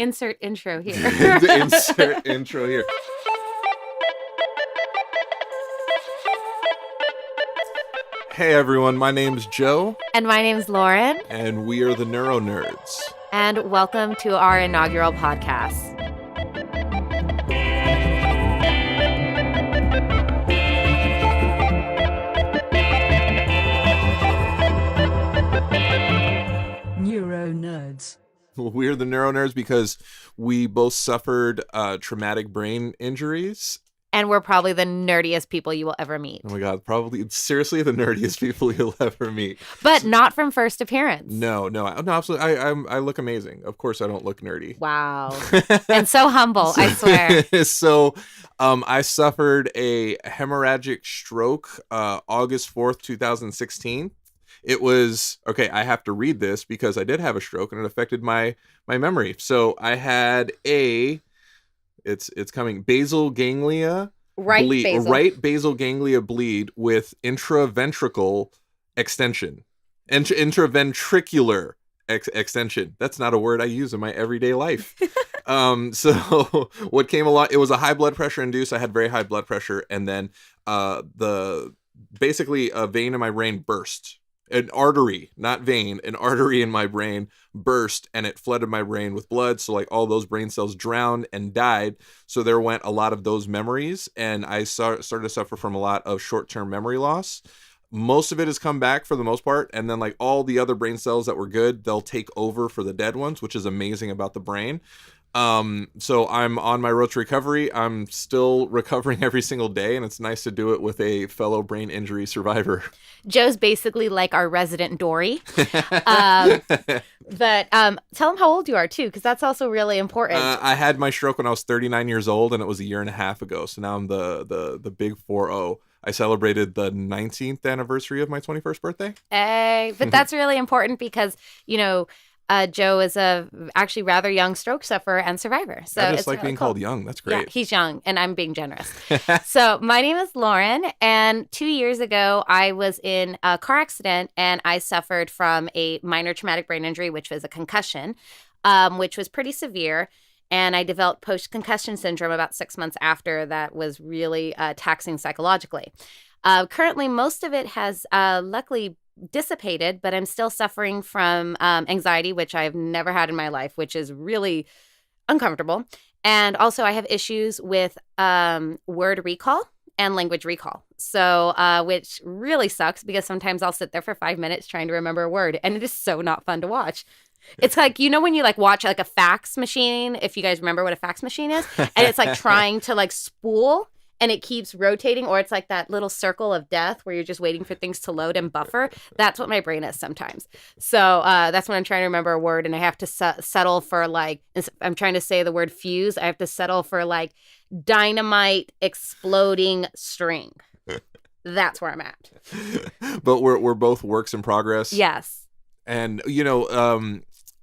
Insert intro here. Insert intro here. Hey everyone, my name's Joe. And my name's Lauren. And we are the NeuroNerds. And welcome to our inaugural podcast. NeuroNerds. We're the NeuroNerds because we both suffered traumatic brain injuries. And we're probably the nerdiest people you will ever meet. Oh my God, probably seriously the nerdiest people you'll ever meet. But not from first appearance. No, absolutely. I look amazing. Of course, I don't look nerdy. Wow. And so humble, I swear. So, I suffered a hemorrhagic stroke August 4th, 2016. It was, okay, I have to read this because I did have a stroke and it affected my memory. So I had it's coming, basal ganglia bleed, right basal ganglia bleed with intraventricular extension. Intraventricular extension. That's not a word I use in my everyday life. So what came along, it was a high blood pressure induced. I had very high blood pressure, and then basically a vein in my brain burst. An artery, not vein, an artery in my brain burst, and it flooded my brain with blood. So like all those brain cells drowned and died. So there went a lot of those memories, and I started to suffer from a lot of short-term memory loss. Most of it has come back for the most part, and then like all the other brain cells that were good, they'll take over for the dead ones, which is amazing about the brain. So I'm on my road to recovery. I'm still recovering every single day, and it's nice to do it with a fellow brain injury survivor. Joe's basically like our resident Dory. But tell him how old you are too, because that's also really important. I had my stroke when I was 39 years old, and it was a year and a half ago. So now I'm the big 4-0. I celebrated the 19th anniversary of my 21st birthday. Hey, but that's really important because, Joe is a actually rather young stroke sufferer and survivor. So I just it's like really being cool. called young. That's great. Yeah, he's young, and I'm being generous. So my name is Lauren, and 2 years ago, I was in a car accident, and I suffered from a minor traumatic brain injury, which was a concussion, which was pretty severe. And I developed post-concussion syndrome about 6 months after. That was really taxing psychologically. Currently, most of it has luckily dissipated, but I'm still suffering from anxiety, which I've never had in my life, which is really uncomfortable. And also I have issues with word recall and language recall. So, which really sucks because sometimes I'll sit there for 5 minutes trying to remember a word, and it is so not fun to watch. It's like, when you like watch like a fax machine, if you guys remember what a fax machine is, and it's like trying to like spool, and it keeps rotating, or it's like that little circle of death where you're just waiting for things to load and buffer. That's what my brain is sometimes. So that's when I'm trying to remember a word, and I have to settle for like, if I'm trying to say the word fuse, I have to settle for like dynamite exploding string. That's where I'm at. But we're both works in progress. Yes. And,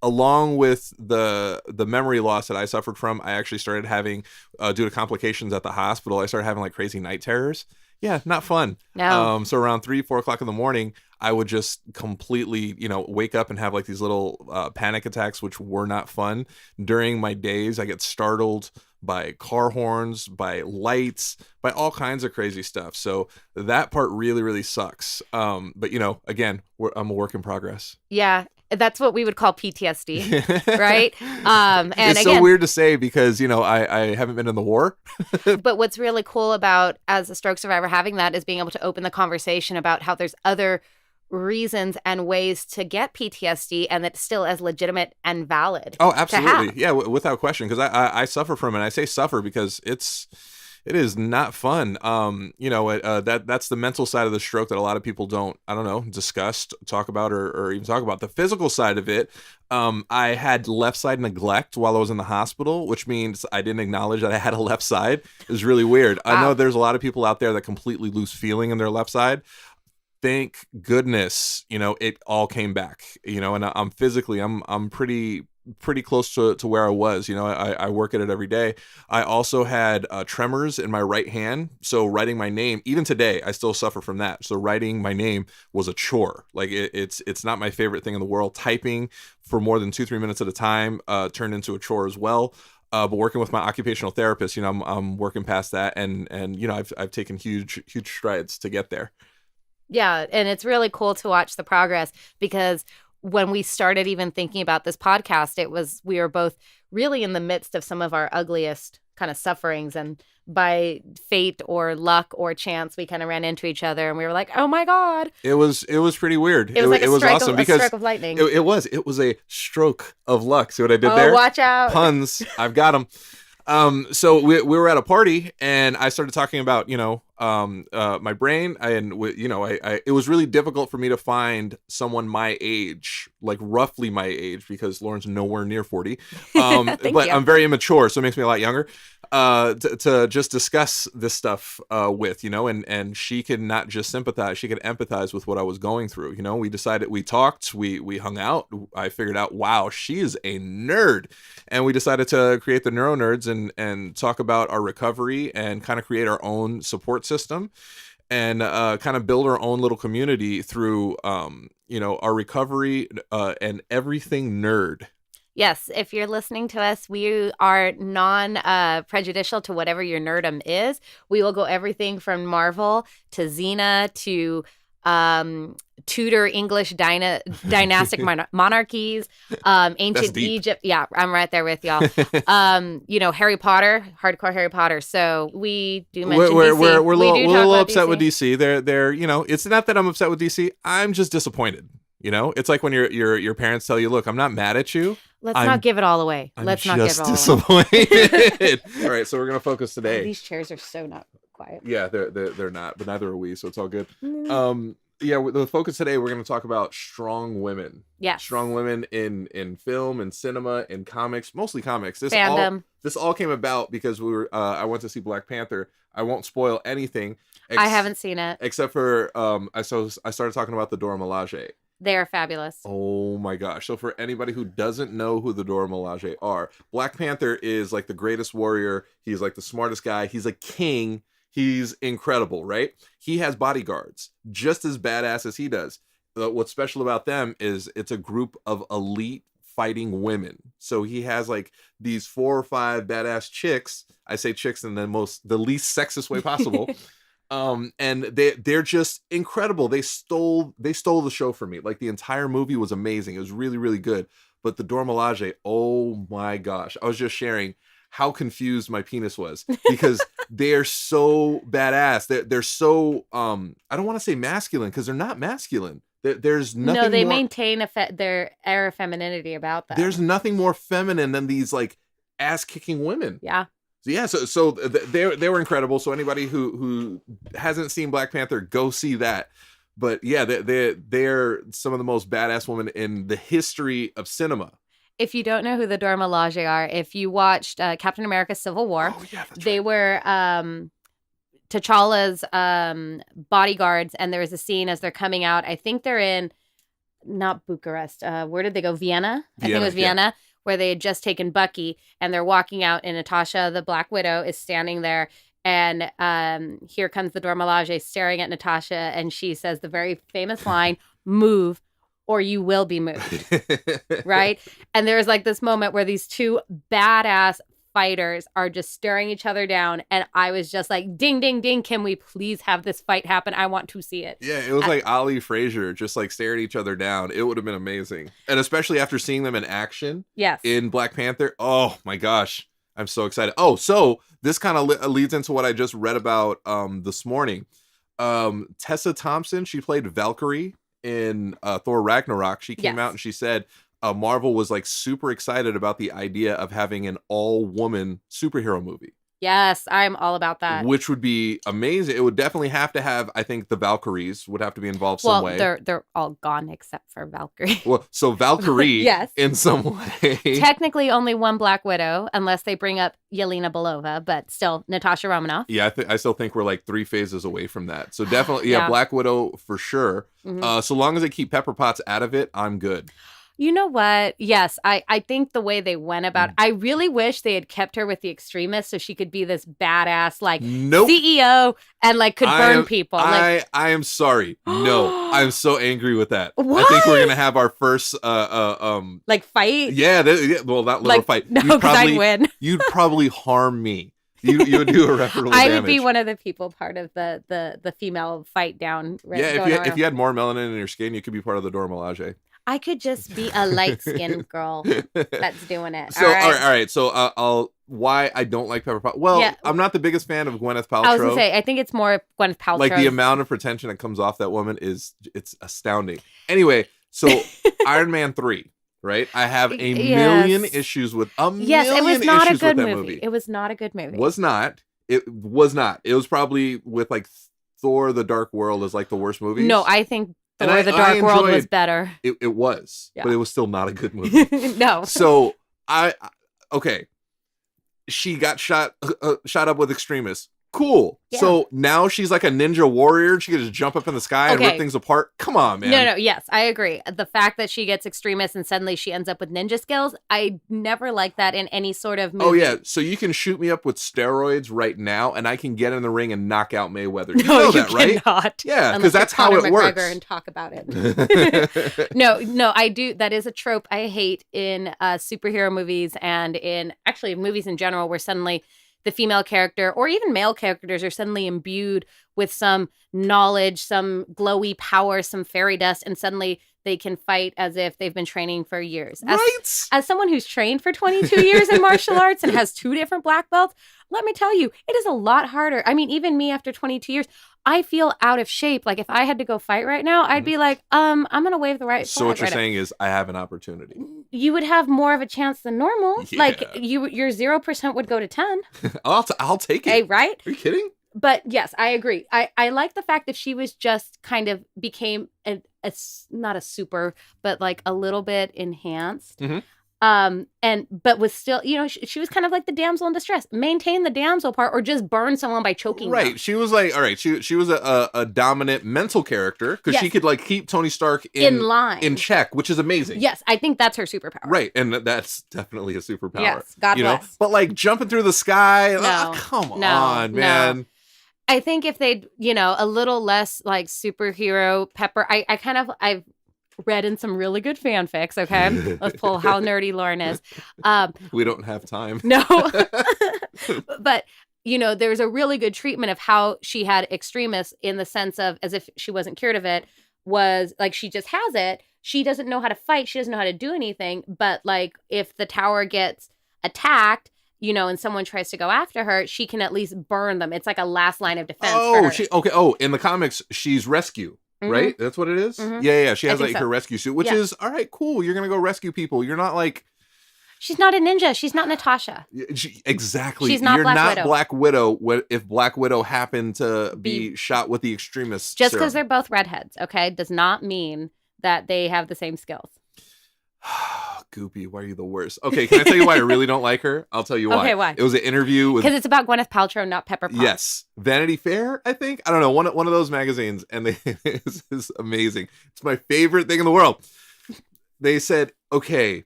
along with the memory loss that I suffered from, I actually started having, due to complications at the hospital, I started having like crazy night terrors. Yeah, not fun. No. So around 3-4 o'clock in the morning, I would just completely, wake up and have like these little panic attacks, which were not fun. During my days, I get startled by car horns, by lights, by all kinds of crazy stuff. So that part really, really sucks. But again, I'm a work in progress. Yeah. That's what we would call PTSD, right? And it's so weird to say because, I haven't been in the war. But what's really cool about, as a stroke survivor, having that is being able to open the conversation about how there's other reasons and ways to get PTSD, and that's still as legitimate and valid. Oh, absolutely. Yeah, without question. Because I suffer from it. I say suffer because it is not fun. That's the mental side of the stroke that a lot of people don't, discuss, talk about, or even talk about. The physical side of it, I had left side neglect while I was in the hospital, which means I didn't acknowledge that I had a left side. It was really weird. Wow. I know there's a lot of people out there that completely lose feeling in their left side. Thank goodness, it all came back, and I'm physically, I'm pretty pretty close to where I was. You know, I work at it every day. I also had tremors in my right hand. So writing my name, even today, I still suffer from that. So writing my name was a chore. Like it's not my favorite thing in the world. Typing for more than 2-3 minutes at a time turned into a chore as well. But working with my occupational therapist, you know, I'm working past that, and you know, I've taken huge strides to get there. Yeah, and it's really cool to watch the progress, because when we started even thinking about this podcast, we were both really in the midst of some of our ugliest kind of sufferings, and by fate or luck or chance, we kind of ran into each other, and we were like, "Oh my God!" It was pretty weird. It was like it was awesome because a stroke of lightning. It was a stroke of luck. See what I did there? Watch out! Puns. I've got them. So we were at a party, and I started talking about, you know, my brain, and you know, it was really difficult for me to find someone my age, like roughly my age, because Lauren's nowhere near 40. But you. I'm very immature, so it makes me a lot younger. To just discuss this stuff with, you know, and she could not just sympathize, she could empathize with what I was going through. You know, we talked, we hung out. I figured out, wow, she is a nerd, and we decided to create the NeuroNerds and talk about our recovery and kind of create our own support system, and kind of build our own little community through you know, our recovery and everything nerd. Yes, if you're listening to us, we are non-prejudicial to whatever your nerdum is. We will go everything from Marvel to Xena to Tudor English dynastic monarchies, ancient Egypt. Yeah, I'm right there with y'all. You know, Harry Potter, hardcore Harry Potter. So we do mention DC. We're a little upset with DC. They're you know, it's not that I'm upset with DC. I'm just disappointed. You know, it's like when your parents tell you, "Look, I'm not mad at you. Let's not give it all away. Let's not give it all away." Disappointed. All right, so we're gonna focus today. These chairs are so not quiet. Yeah, they're not, but neither are we, so it's all good. Yeah, the focus today, we're gonna talk about strong women. Yeah, strong women in film and cinema and comics, mostly comics. This all came about because I went to see Black Panther. I won't spoil anything. I haven't seen it except for I started talking about the Dora Milaje. They are fabulous. Oh my gosh. So for anybody who doesn't know who the Dora Milaje are, Black Panther is like the greatest warrior. He's like the smartest guy. He's a king. He's incredible, right? He has bodyguards just as badass as he does. What's special about them is it's a group of elite fighting women. So he has like these 4 or 5 badass chicks. I say chicks in the least sexist way possible. And they're just incredible. They stole the show for me. Like the entire movie was amazing. It was really, really good. But the Dora Milaje, oh my gosh. I was just sharing how confused my penis was because they're so badass. They're so I don't want to say masculine because they're not masculine. There's nothing. No, they maintain their air of femininity about them. There's nothing more feminine than these like ass kicking women. Yeah. Yeah, so they were incredible. So anybody who hasn't seen Black Panther, go see that. But yeah, they're some of the most badass women in the history of cinema. If you don't know who the Dora Milaje are, if you watched Captain America: Civil War, they were T'Challa's bodyguards, and there was a scene as they're coming out. I think they're in not Bucharest. Where did they go? Vienna. I think it was Vienna. Yeah. Where they had just taken Bucky, and they're walking out, and Natasha, the Black Widow, is standing there, and here comes the Dora Milaje staring at Natasha, and she says the very famous line, "Move, or you will be moved," right? And there's like this moment where these two badass fighters are just staring each other down, and I was just like, ding, ding, ding, can we please have this fight happen? I want to see it. Yeah, it was like Ali Frazier just like staring each other down. It would have been amazing. And especially after seeing them in action in Black Panther. Oh my gosh, I'm so excited. Oh, so this kind of leads into what I just read about this morning. Tessa Thompson, she played Valkyrie in Thor Ragnarok. She came out and she said Marvel was like super excited about the idea of having an all-woman superhero movie. Yes, I'm all about that. Which would be amazing. It would definitely have to have, I think the Valkyries would have to be involved some way. Well, they're all gone except for Valkyrie. Well, so Valkyrie in some way. Technically only one Black Widow, unless they bring up Yelena Belova, but still Natasha Romanoff. Yeah, I still think we're like 3 phases away from that. So definitely, Black Widow for sure. Mm-hmm. So long as they keep Pepper Potts out of it, I'm good. You know what? Yes, I think the way they went about I really wish they had kept her with the extremists so she could be this badass like Nope. CEO and like could burn people. I am sorry. No. I'm so angry with that. What? I think we're gonna have our first like fight? Yeah, well, not literal Like, fight. no, because I'd win. You'd probably harm me. You would do irreparable damage. I would be one of the people part of the female fight down. Yeah, if you had more melanin in your skin, you could be part of the Dora Milaje. I could just be a light-skinned girl that's doing it. So, all right. So, why I don't like Pepper Potts? Well, yeah. I'm not the biggest fan of Gwyneth Paltrow. I was gonna say, I think it's more Gwyneth Paltrow. Like the amount of pretension that comes off that woman it's astounding. Anyway, so Iron Man 3, right? I have a million issues with it was not a good movie. It was not a good movie. Was not. It was not. It was probably with like Thor: The Dark World as like the worst movie. No, I think Thor: The Dark World was better. It was, but it was still not a good movie. No. So okay. She got shot up with extremists. Cool. Yeah. So now she's like a ninja warrior. She can just jump up in the sky and rip things apart. Come on, man. No. Yes, I agree. The fact that she gets extremists and suddenly she ends up with ninja skills, I never like that in any sort of movie. Oh, yeah. So you can shoot me up with steroids right now and I can get in the ring and knock out Mayweather. You know that, right? Cannot. Yeah, because that's how it works. And talk about it. No, I do. That is a trope I hate in superhero movies and in actually movies in general where suddenly the female character or even male characters are suddenly imbued with some knowledge, some glowy power, some fairy dust, and suddenly they can fight as if they've been training for years. As someone who's trained for 22 years in martial arts and has 2 different black belts, let me tell you, it is a lot harder. I mean, even me after 22 years, I feel out of shape. Like if I had to go fight right now, I'd be like, I'm going to wave the right flag. So what you're saying is I have an opportunity. You would have more of a chance than normal. Yeah. Like your 0% would go to 10. I'll take it. Hey, right? Are you kidding? But yes, I agree. I like the fact that she was just kind of became a not a super, but like a little bit enhanced. Mm-hmm. But was still, she was kind of like the damsel in distress. Maintain the damsel part or just burn someone by choking them. Right. She was like, all right, she was a dominant mental character because she could like keep Tony Stark in line, in check, which is amazing. Yes, I think that's her superpower. Right. And that's definitely a superpower. Yes, God bless. But like jumping through the sky, come on, man. No. I think if they'd, a little less like superhero pepper, I've read in some really good fanfics, okay? Let's pull how nerdy Lauren is. We don't have time. No. But, there's a really good treatment of how she had extremists in the sense of as if she wasn't cured of it, was like she just has it. She doesn't know how to fight. She doesn't know how to do anything. But like if the tower gets attacked, and someone tries to go after her, she can at least burn them. It's like a last line of defense. In the comics, she's rescue. Mm-hmm. Right? That's what it is? Mm-hmm. Yeah. She has like her rescue suit, which is, all right, cool. You're going to go rescue people. You're not like... She's not a ninja. She's not Natasha. Exactly. She's not Black Widow. If Black Widow happened to be shot with the extremists. Just because they're both redheads, okay, does not mean that they have the same skills. Goopy, why are you the worst? Okay, can I tell you why I really don't like her? I'll tell you why. Okay, why? It was an interview with... Because it's about Gwyneth Paltrow, not Pepper Potts. Yes. Vanity Fair, I think? I don't know, one of those magazines, and this is amazing. It's my favorite thing in the world. They said, okay,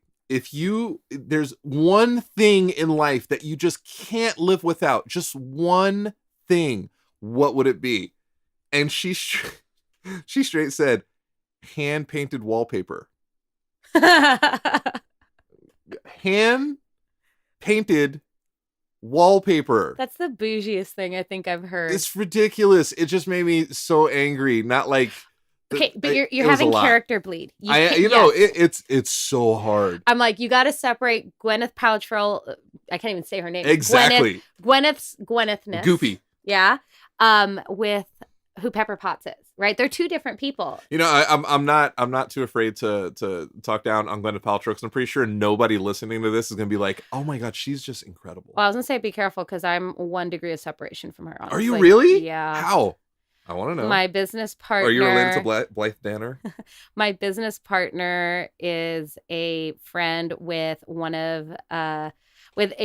there's one thing in life that you just can't live without, just one thing, what would it be? And she straight said, hand-painted wallpaper. Hand painted wallpaper. That's the bougiest thing I think I've heard. It's ridiculous. It just made me so angry. Not like okay, but you're having character bleed. It's so hard. I'm like, you got to separate Gwyneth Paltrow. I can't even say her name. Exactly. Gwynethness. Goopy. Yeah. With who Pepper Potts is, right? They're 2 different people. I'm not too afraid to talk down on Gwyneth Paltrow because I'm pretty sure nobody listening to this is gonna be like, oh my god, she's just incredible. Well, I was gonna say be careful because I'm 1 degree of separation from her. Honestly. Are you really? Yeah. How? I want to know. My business partner. Are you related to Blythe Danner? My business partner is a friend with with a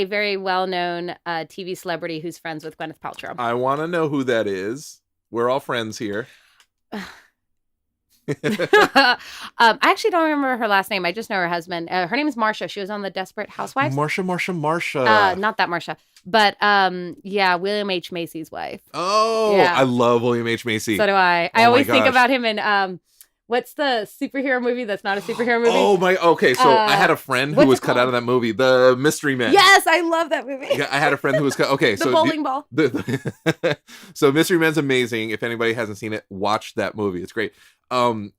very well-known TV celebrity who's friends with Gwyneth Paltrow. I want to know who that is. We're all friends here. I actually don't remember her last name. I just know her husband. Her name is Marsha. She was on the Desperate Housewives. Marsha. Not that Marsha, but yeah, William H. Macy's wife. Oh, Yeah. I love William H. Macy. So do I. Oh I my always think gosh. about him in what's the superhero movie that's not a superhero movie? Oh my. Okay, so I had a friend who what's was it cut called? out of that movie, The Mystery Men. Yes, I love that movie. Yeah, I had a friend who was cut. Okay, The so bowling ball. So Mystery Men's amazing. If anybody hasn't seen it, watch that movie. It's great.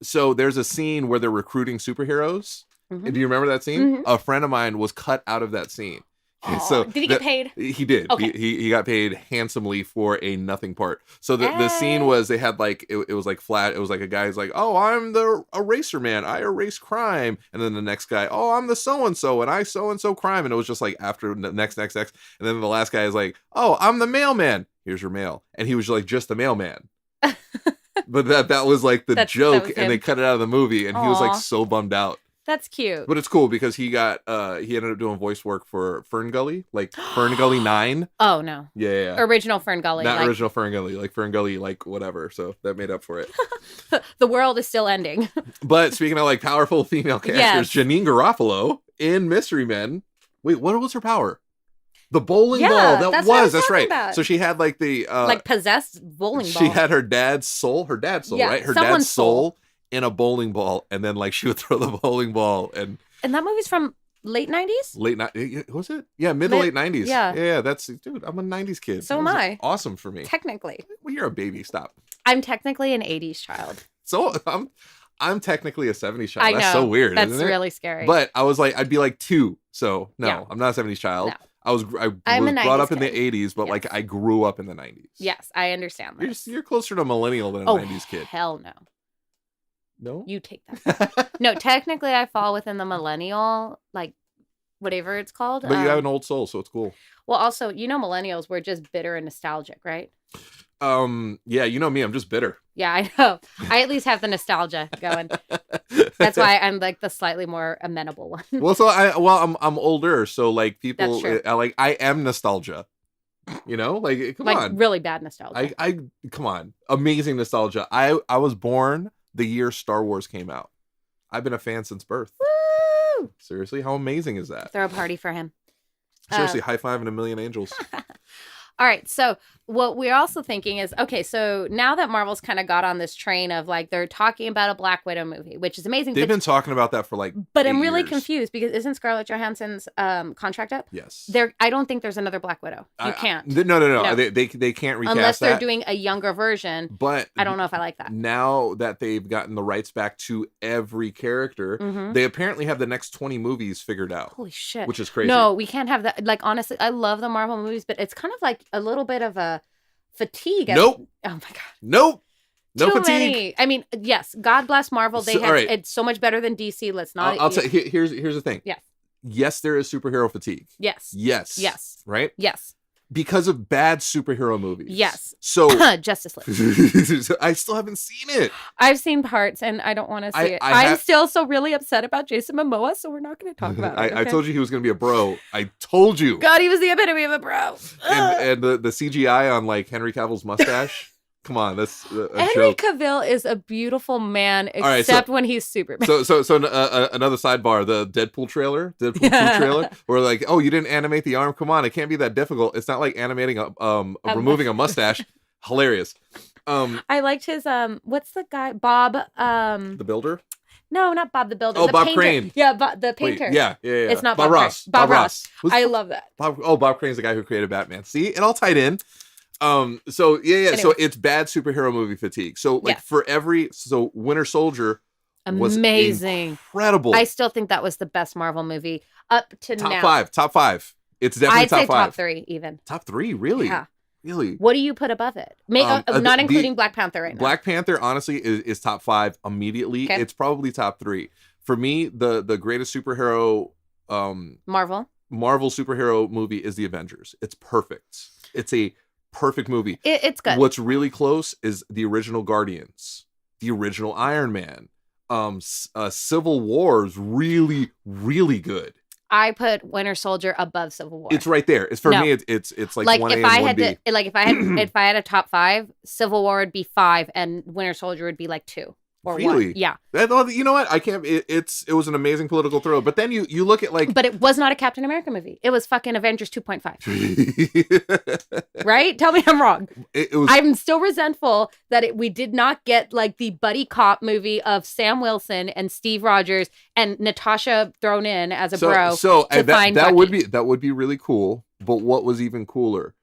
So there's a scene where they're recruiting superheroes. Mhm. Do you remember that scene? Mhm. A friend of mine was cut out of that scene. Aw, So did he get paid? He did. Okay. He got paid handsomely for a nothing part. So the scene Hey. was they had like it was like flat. It was like a guy who's like, oh, I'm the eraser man. I erase crime. And then the next guy, oh, I'm the so and so, and I so and so crime. And it was just like after next. And then the last guy is like, oh, I'm the mailman. Here's your mail. And he was like just the mailman. But that was like the joke, was and him. they cut it out of the movie, and he was like Aw. so bummed out. That's cute. But it's cool because he ended up doing voice work for Fern Gully, like Fern Gully 9. Oh no. Yeah. Original Fern Gully. Not like, original Fern Gully, like Fern Gully, like whatever. So that made up for it. the world is still ending. But speaking of like powerful female characters, Yes. Janine Garofalo in Mystery Men. Wait, what was her power? The bowling Yeah, ball. that's what I was That's talking right. about. So she had like the Like possessed bowling ball. she had her dad's soul, Yeah, right? Her someone's dad's soul in a bowling ball, and then like she would throw the bowling ball and And that movie's from late 90s? late night was it? Yeah, mid to late 90s. yeah. Yeah, that's dude, I'm a 90s kid. So It am was I. Awesome for me. Technically. Well, you're a baby, stop. I'm technically an 80s child. So I'm technically a 70s child. I know. That's so weird, That's isn't it? really scary. But I was like, I'd be like 2. So no, Yeah. I'm not a 70s child. No. I was I'm a brought 90s up in the kid. 80s, but Yes. like I grew up in the 90s. Yes, I understand that. You're closer to a millennial than a Oh, 90s kid. hell no. No? You take that. No, technically I fall within the millennial, like, whatever it's called. But you have an old soul, so it's cool. Well, also, millennials, we're just bitter and nostalgic, right? Yeah, you know me, I'm just bitter. Yeah, I know. I at least have the nostalgia going. That's why I'm like the slightly more amenable one. Well, I'm older, so like people That's true. I am nostalgia. You know, like come like on. really bad nostalgia. I come on. Amazing nostalgia. I was born the year Star Wars came out. I've been a fan since birth. Woo! Seriously, how amazing is that? Throw a party for him. Seriously, high five and a million angels. All right. So what we're also thinking is, okay, so now that Marvel's kind of got on this train of like, they're talking about a Black Widow movie, which is amazing. They've been talking about that for like But 8 I'm really years. confused because isn't Scarlett Johansson's contract up? Yes. I don't think there's another Black Widow. You can't. No. No. They can't recast Unless they're that. doing a younger version. But I don't know if I like that. now that they've gotten the rights back to every character, Mhm. they apparently have the next 20 movies figured out, Holy shit. which is crazy. No, we can't have that. Like, honestly, I love the Marvel movies, but it's kind of like a little bit of a fatigue. Nope. Oh my God. Nope. No Too fatigue. many. I mean, yes, God bless Marvel. They So- have all right. it's so much better than DC. Let's not. I'll tell you. Here's the thing. Yes. Yes, there is superhero fatigue. Yes. Yes. Yes. Right? Yes. Because of bad superhero movies. Yes. So Justice League. I still haven't seen it. I've seen parts and I don't want to see it. I'm still so really upset about Jason Momoa, so we're not going to talk about it. I told you he was going to be a bro. I told you. God, he was the epitome of a bro. And the CGI on like Henry Cavill's mustache. Come on, that's a Henry joke. Cavill is a beautiful man, right, except when he's Superman. So another sidebar, the Deadpool trailer, Deadpool 2 trailer, where like, oh, you didn't animate the arm. Come on, it can't be that difficult. It's not like animating removing a mustache. Hilarious. I liked his what's the guy? Bob The Builder. No, not Bob the Builder. Oh, the Bob painter. Crane. Yeah, the Wait, painter. yeah. It's not Bob Bob Ross. Crane. Bob Ross. Who's- I love that. Bob Crane's the guy who created Batman. See, it all tied in. So Anyway. So it's bad superhero movie fatigue. So like Yes. Winter Soldier was Amazing. incredible. I still think that was the best Marvel movie up to now. Top five. It's definitely I'd say top 5. top 3 even. Top 3, really? Yeah. Really? What do you put above it? Not including Black Panther right now. Black Panther, honestly, is top 5 immediately. Okay. It's probably top 3. For me, the greatest superhero Marvel superhero movie is The Avengers. It's perfect. It's a perfect movie. It's good. What's really close is the original Guardians, the original Iron Man. Civil War is really, really good. I put Winter Soldier above Civil War. It's right there. It's for No. me. It's like like 1A if and I 1B. had to, like if I had a top 5, Civil War would be 5 and Winter Soldier would be like 2. or really? what. Yeah. You know what? I can't. It was an amazing political thriller. But then you look at like. But it was not a Captain America movie. It was fucking Avengers 2.5. Right? Tell me I'm wrong. I'm still resentful that we did not get like the buddy cop movie of Sam Wilson and Steve Rogers and Natasha thrown in as a bro. So that would be really cool. But what was even cooler?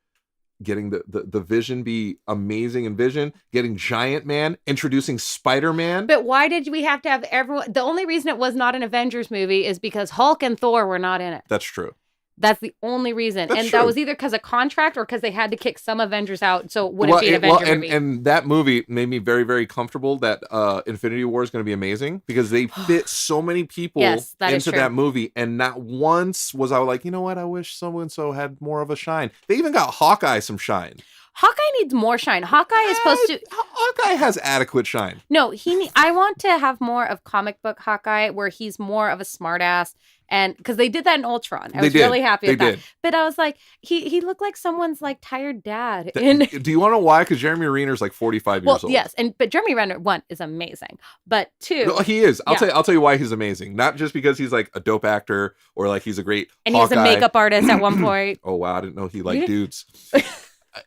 Getting the Vision be amazing in Vision, getting Giant Man, introducing Spider-Man. But why did we have to have everyone? The only reason it was not an Avengers movie is because Hulk and Thor were not in it. That's true. That's the only reason. That was either because of contract or because they had to kick some Avengers out so it wouldn't be an Avenger movie. And that movie made me very, very comfortable that Infinity War is going to be amazing because they fit so many people into that movie. And not once was I like, you know what? I wish so-and-so had more of a shine. They even got Hawkeye some shine. Hawkeye needs more shine. Hawkeye is supposed to... Hawkeye has adequate shine. No, I want to have more of comic book Hawkeye where he's more of a smartass. And because they did that in Ultron. I was really happy with that. But I was like, he looked like someone's like tired dad. Do you want to know why? Because Jeremy Renner's like 45 years old. Yes. But Jeremy Renner, one, is amazing. But two. No, he is. I'll tell you why he's amazing. Not just because he's like a dope actor or like he's a great And Hawkeye. He was a makeup artist at one point. Oh, wow. I didn't know he liked dudes.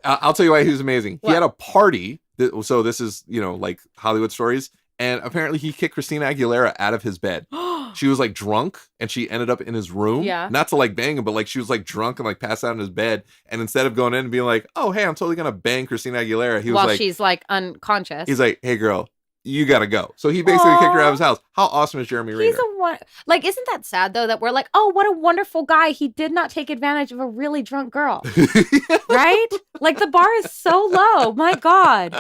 I'll tell you why he was amazing. What? He had a party. So this is, like Hollywood stories. And apparently he kicked Christina Aguilera out of his bed. She was like drunk and she ended up in his room. Yeah. Not to like bang him, but like she was like drunk and like passed out in his bed. And instead of going in and being like, oh, hey, I'm totally going to bang Christina Aguilera. He was While like, she's like unconscious. He's like, hey, girl, you got to go. So he basically kicked her out of his house. How awesome is Jeremy Renner? Isn't that sad though that we're like, oh, what a wonderful guy. He did not take advantage of a really drunk girl. Right? Like the bar is so low. My God.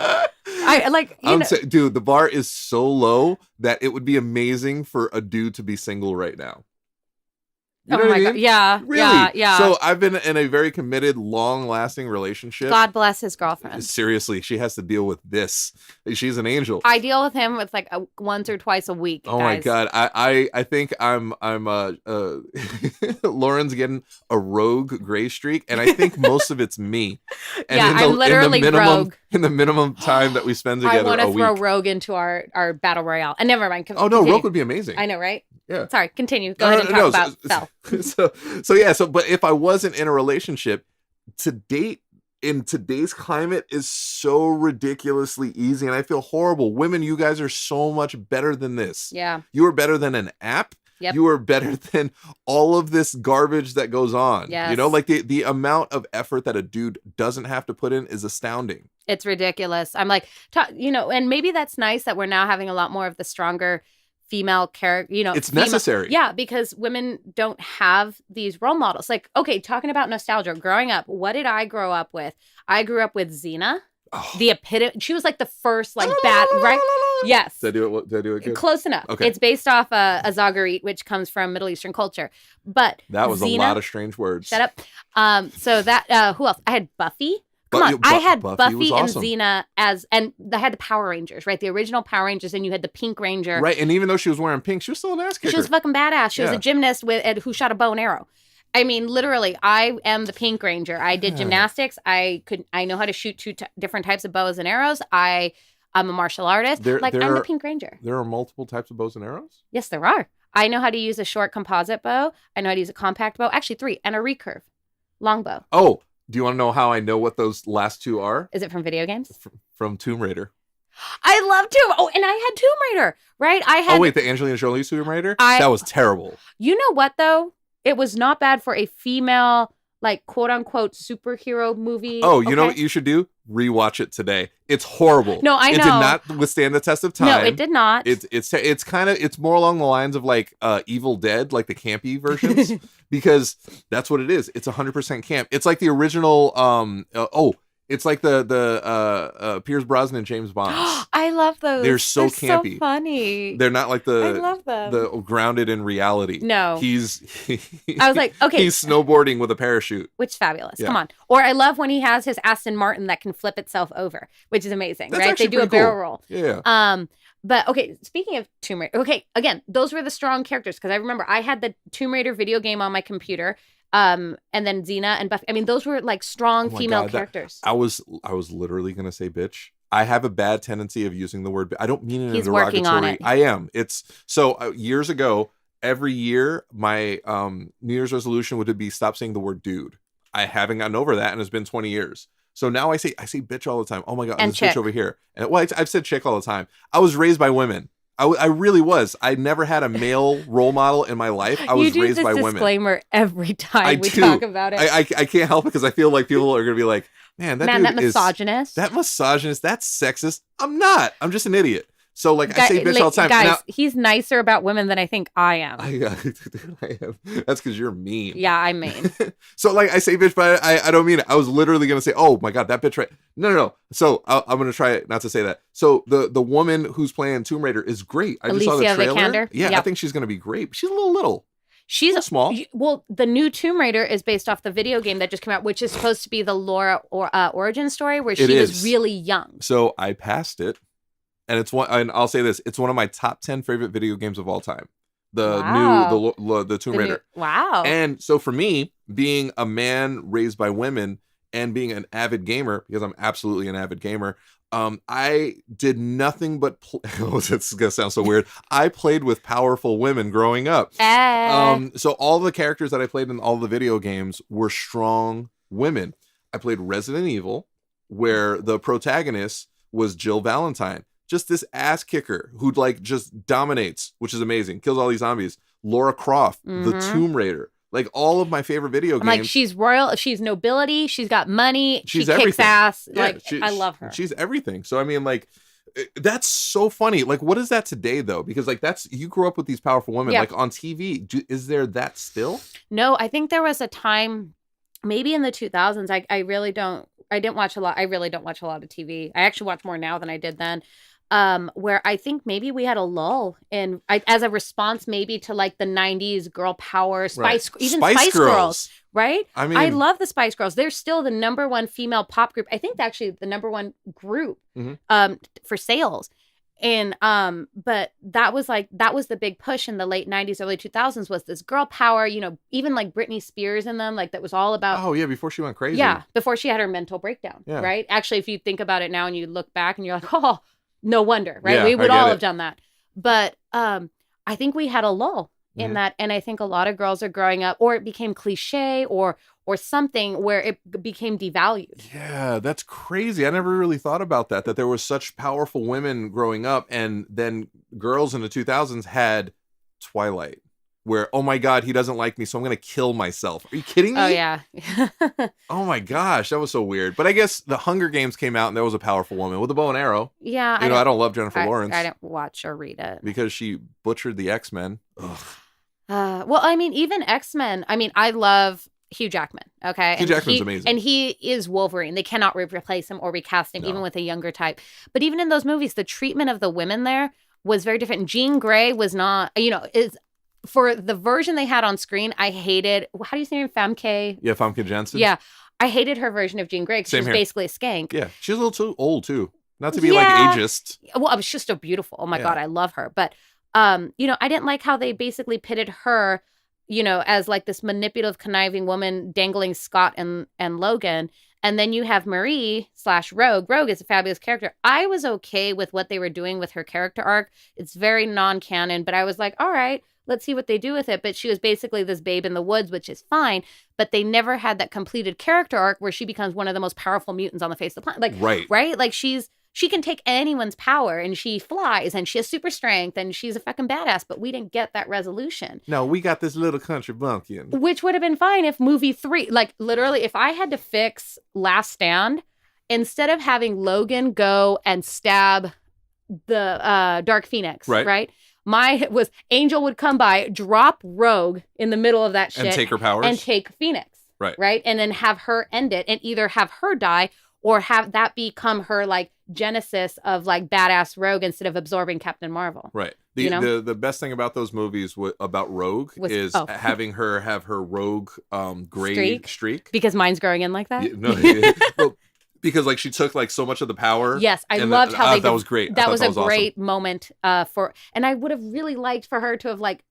Dude, the bar is so low that it would be amazing for a dude to be single right now. You know what I mean? God. Yeah. Really? Yeah. So I've been in a very committed, long-lasting relationship. God bless his girlfriend. Seriously, she has to deal with this. She's an angel. I deal with him with like once or twice a week. Oh my God. I think I'm Lauren's getting a rogue gray streak, and I think most of it's me. And I'm literally rogue. In the minimum time that we spend together, I want to throw Rogue into our battle royale. And never mind. Oh no, Rogue would be amazing. I know, right? Yeah. Sorry, continue. Go ahead and talk about Belle. But if I wasn't in a relationship, to date in today's climate is so ridiculously easy, and I feel horrible. Women, you guys are so much better than this. Yeah. You are better than an app. Yep. You are better than all of this garbage that goes on. Yes. Like the amount of effort that a dude doesn't have to put in is astounding. It's ridiculous. I'm like, and maybe that's nice that we're now having a lot more of the stronger female character, it's necessary. Yeah, because women don't have these role models. Like, okay, talking about nostalgia, growing up, what did I grow up with? I grew up with Xena. The epitome. She was like the first like bad, right? Yes. Did I do it good? Close enough. Okay. It's based off a Zagarit, which comes from Middle Eastern culture. But that was Xena, a lot of strange words. Shut up. So that who else? I had Buffy. Come on, I had Buffy awesome. and Xena and I had the Power Rangers, right? The original Power Rangers, and you had the Pink Ranger. Right, and even though she was wearing pink, she was still an ass kicker. She was fucking badass. She was a gymnast who shot a bow and arrow. I mean, literally, I am the Pink Ranger. I did gymnastics. I know how to shoot different types of bows and arrows. I'm a martial artist. I'm the Pink Ranger. There are multiple types of bows and arrows? Yes, there are. I know how to use a short composite bow. I know how to use a compact bow. Actually, 3, and a recurve. Longbow. Oh, do you want to know how I know what those last 2 are? Is it from video games? From Tomb Raider. I love Tomb. Oh, and I had Tomb Raider, right? Oh, wait, the Angelina Jolie Tomb Raider? That was terrible. You know what, though? It was not bad for a female, like, quote-unquote superhero movie. Oh, you know what you should do? Rewatch it today. It's horrible. No, I know. It did not withstand the test of time. No, it did not. It's more along the lines of like Evil Dead, like the campy versions, because that's what it is. It's 100% camp. It's like the original. It's like the Pierce Brosnan and James Bonds. I love those. They're so campy. So funny. They're not like I love them. the grounded in reality. No. I was like, okay. He's snowboarding with a parachute. Which is fabulous. Yeah. Come on. Or I love when he has his Aston Martin that can flip itself over, which is amazing, That's right? They do a barrel roll. Yeah. But okay, speaking of Tomb Raider, okay, again, those were the strong characters because I remember I had the Tomb Raider video game on my computer. And then Xena and Buffy. I mean, those were like strong female characters. I was literally gonna say bitch. I have a bad tendency of using the word. I don't mean it in a He's derogatory. working on it. I am. It's so years ago. Every year, my New Year's resolution would be stop saying the word dude. I haven't gotten over that, and it's been 20 years. So now I say bitch all the time. Oh my god, And this chick. bitch over here. And well, I've said chick all the time. I was raised by women. I really was. I never had a male role model in my life. I was raised by women. You do this disclaimer every time we talk about it. I can't help it because I feel like people are going to be like, man, that misogynist. That's sexist. I'm not. I'm just an idiot. So like I say bitch all the time. Guys, now, he's nicer about women than I think I am. I am. That's because you're mean. Yeah, I'm mean. So like I say bitch, but I don't mean it. I was literally going to say, oh my God, that bitch right. No. So I'm going to try not to say that. So the woman who's playing Tomb Raider is great. I just saw the trailer. Vikander? Yeah, yep. I think she's going to be great. She's a little. She's small. Well, the new Tomb Raider is based off the video game that just came out, which is supposed to be the Laura origin story where she was really young. So I passed it. And and I'll say this, it's one of my top 10 favorite video games of all time. The Tomb Raider. Wow. And so for me, being a man raised by women and being an avid gamer, because I'm absolutely an avid gamer, I did nothing but oh, it's gonna sound so weird. I played with powerful women growing up. So all the characters that I played in all the video games were strong women. I played Resident Evil, where the protagonist was Jill Valentine. Just this ass kicker who like just dominates, which is amazing. Kills all these zombies. Laura Croft, the Tomb Raider. Like all of my favorite video games. Like she's royal, she's nobility, she's got money, she kicks ass. Yeah, like I love her. She's everything. So I mean, like that's so funny. Like, what is that today though? Because like you grew up with these powerful women. Yeah. Like on TV, is there that still? No, I think there was a time, maybe in the 2000s. I really don't watch a lot of TV. I actually watch more now than I did then. Where I think maybe we had a lull as a response maybe to like the 90s girl power, Spice Girls, right? I mean, I love the Spice Girls. They're still the number one female pop group. I think actually the number one group for sales. And but that was the big push in the late 90s, early 2000s was this girl power, even like Britney Spears in them, like that was all about. Oh yeah, before she went crazy. Yeah, before she had her mental breakdown, right? Actually, if you think about it now and you look back and you're like, oh, no wonder, right? Yeah, we would all have done that. But I think we had a lull in that. And I think a lot of girls are growing up, or it became cliche or something where it became devalued. Yeah, that's crazy. I never really thought about that there was such powerful women growing up. And then girls in the 2000s had Twilight. Where, oh my God, he doesn't like me, so I'm going to kill myself. Are you kidding me? Oh, yeah. Oh my gosh, that was so weird. But I guess the Hunger Games came out and there was a powerful woman with a bow and arrow. Yeah. I don't love Jennifer Lawrence. I didn't watch or read it. Because she butchered the X-Men. Well, I mean, even X-Men, I love Hugh Jackman, okay? Hugh Jackman's amazing. And he is Wolverine. They cannot replace him or recast him, even with a younger type. But even in those movies, the treatment of the women there was very different. Jean Grey was not, for the version they had on screen, I hated, how do you say her name? Famke? Yeah, Famke Janssen. Yeah. I hated her version of Jean Grey because she was basically a skank. Yeah. She's a little too old, too. Not to be like ageist. Well, it was just so beautiful. Oh my God, I love her. But, I didn't like how they basically pitted her, as like this manipulative, conniving woman dangling Scott and Logan. And then you have Marie/Rogue. Rogue is a fabulous character. I was okay with what they were doing with her character arc. It's very non-canon, but I was like, all right, let's see what they do with it. But she was basically this babe in the woods, which is fine. But they never had that completed character arc where she becomes one of the most powerful mutants on the face of the planet. Like, right? Like she can take anyone's power and she flies and she has super strength and she's a fucking badass. But we didn't get that resolution. No, we got this little country bumpkin. Which would have been fine if movie 3, like literally, if I had to fix Last Stand, instead of having Logan go and stab the Dark Phoenix, right? Was Angel would come by, drop Rogue in the middle of that shit. And take her powers. And take Phoenix. Right. And then have her end it and either have her die or have that become her like genesis of like badass Rogue instead of absorbing Captain Marvel. Right. The best thing about those movies about Rogue is having her have her Rogue gray streak. Because mine's growing in like that? Yeah, no, well, because like she took like so much of the power. Yes, I loved how that was great. That was a great moment and I would have really liked for her to have like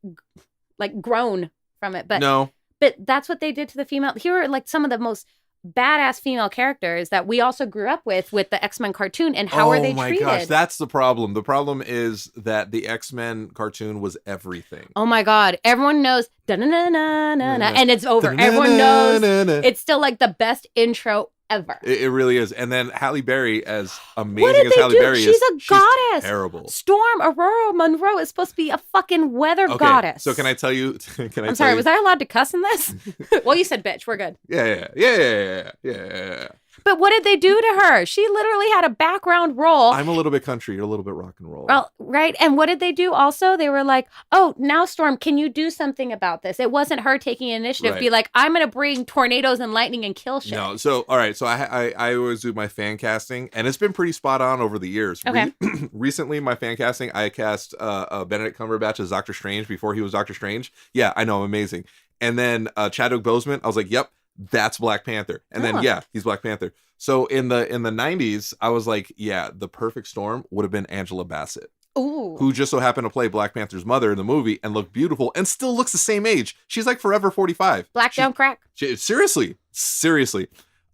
grown from it, but no. But that's what they did to the female. Here are like some of the most badass female characters that we also grew up with the X-Men cartoon, and how are they treated? Oh my gosh, that's the problem. The problem is that the X-Men cartoon was everything. Oh my God, everyone knows da-na-na-na-na-na, and it's over. Everyone knows it's still like the best intro ever. It really is. And then Halle Berry, as amazing as Halle Berry is, she's a goddess. Terrible. Storm Aurora Monroe is supposed to be a fucking weather goddess. So can I tell you? I'm sorry, was I allowed to cuss in this? Well, you said bitch. We're good. Yeah. But what did they do to her? She literally had a background role. I'm a little bit country. You're a little bit rock and roll. Well, right. And what did they do also? They were like, oh, now Storm, can you do something about this? It wasn't her taking initiative. Right. Be like, I'm going to bring tornadoes and lightning and kill shit. No. So, all right. So I always do my fan casting, and it's been pretty spot on over the years. Okay. Recently, my fan casting, I cast Benedict Cumberbatch as Doctor Strange before he was Doctor Strange. Yeah, I know. Amazing. And then Chadwick Boseman, I was like, yep. That's Black Panther. And then he's Black Panther. So in the 90s, I was like, yeah, the perfect Storm would have been Angela Bassett. Ooh. Who just so happened to play Black Panther's mother in the movie and look beautiful and still looks the same age. She's like forever 45. Don't crack. Seriously.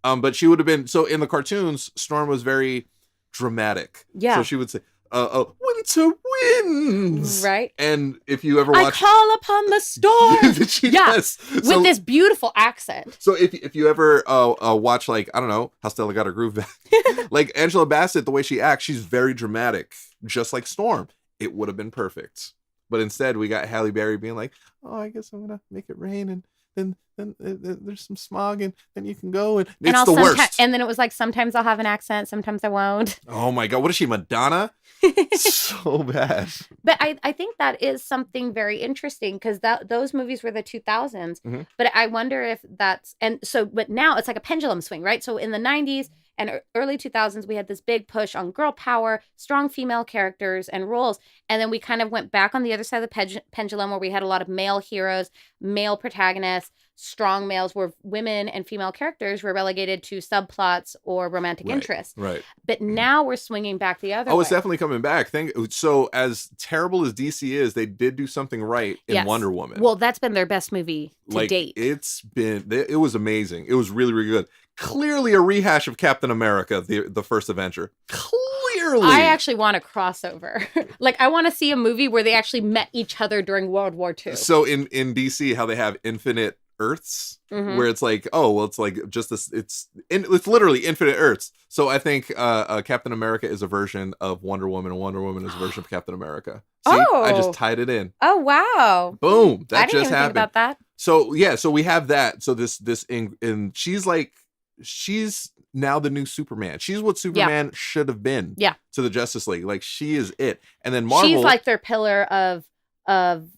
But she would have been, so in the cartoons, Storm was very dramatic. Yeah. So she would say, winter winds. Right. And if you ever watch... I call upon the storm. She does. With this beautiful accent. So if you ever watch, like, I don't know, how Stella got her groove back. Like Angela Bassett, the way she acts, she's very dramatic. Just like Storm. It would have been perfect. But instead, we got Halle Berry being like, oh, I guess I'm going to make it rain and then there's some smog and then you can go and it's the worst. And then it was like, sometimes I'll have an accent, sometimes I won't. Oh my God, what is she, Madonna? So bad. But I think that is something very interesting because those movies were the 2000s. Mm-hmm. But I wonder if that's, and so, but now it's like a pendulum swing, right? So in the 90s and early 2000s, we had this big push on girl power, strong female characters and roles. And then we kind of went back on the other side of the pendulum where we had a lot of male heroes, male protagonists, strong males, where women and female characters were relegated to subplots or romantic interests. Right. But now we're swinging back the other way. Oh, it's definitely coming back. So as terrible as DC is, they did do something right in Wonder Woman. Well, that's been their best movie to date. It was amazing. It was really, really good. Clearly a rehash of Captain America, the first Avenger. Clearly. I actually want a crossover. Like, I want to see a movie where they actually met each other during World War II. So in DC, how they have infinite Earths, where it's like, oh, well, it's like just this, it's literally infinite Earths. So I think Captain America is a version of Wonder Woman, and Wonder Woman is a version of Captain America. See, I just tied it in. Oh, wow. Boom. That I didn't just even happened. think about that. So yeah, so we have that. So and she's now the new Superman. She's what Superman should have been to the Justice League. Like, she is it. And then Marvel, she's like their pillar of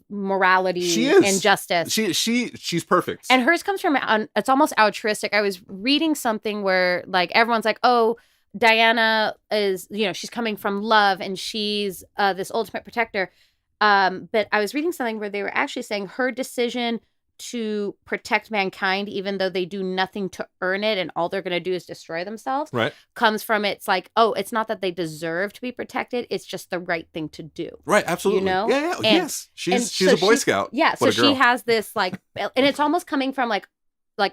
morality and justice. She's perfect. And hers comes from, it's almost altruistic. I was reading something where like everyone's like, oh, Diana is, she's coming from love and she's this ultimate protector. But I was reading something where they were actually saying her decision to protect mankind, even though they do nothing to earn it and all they're going to do is destroy themselves, comes from, it's like, oh, it's not that they deserve to be protected, it's just the right thing to do. Right, absolutely. Yeah, yes. She's a Boy Scout. Yeah, so she has this like, and it's almost coming from like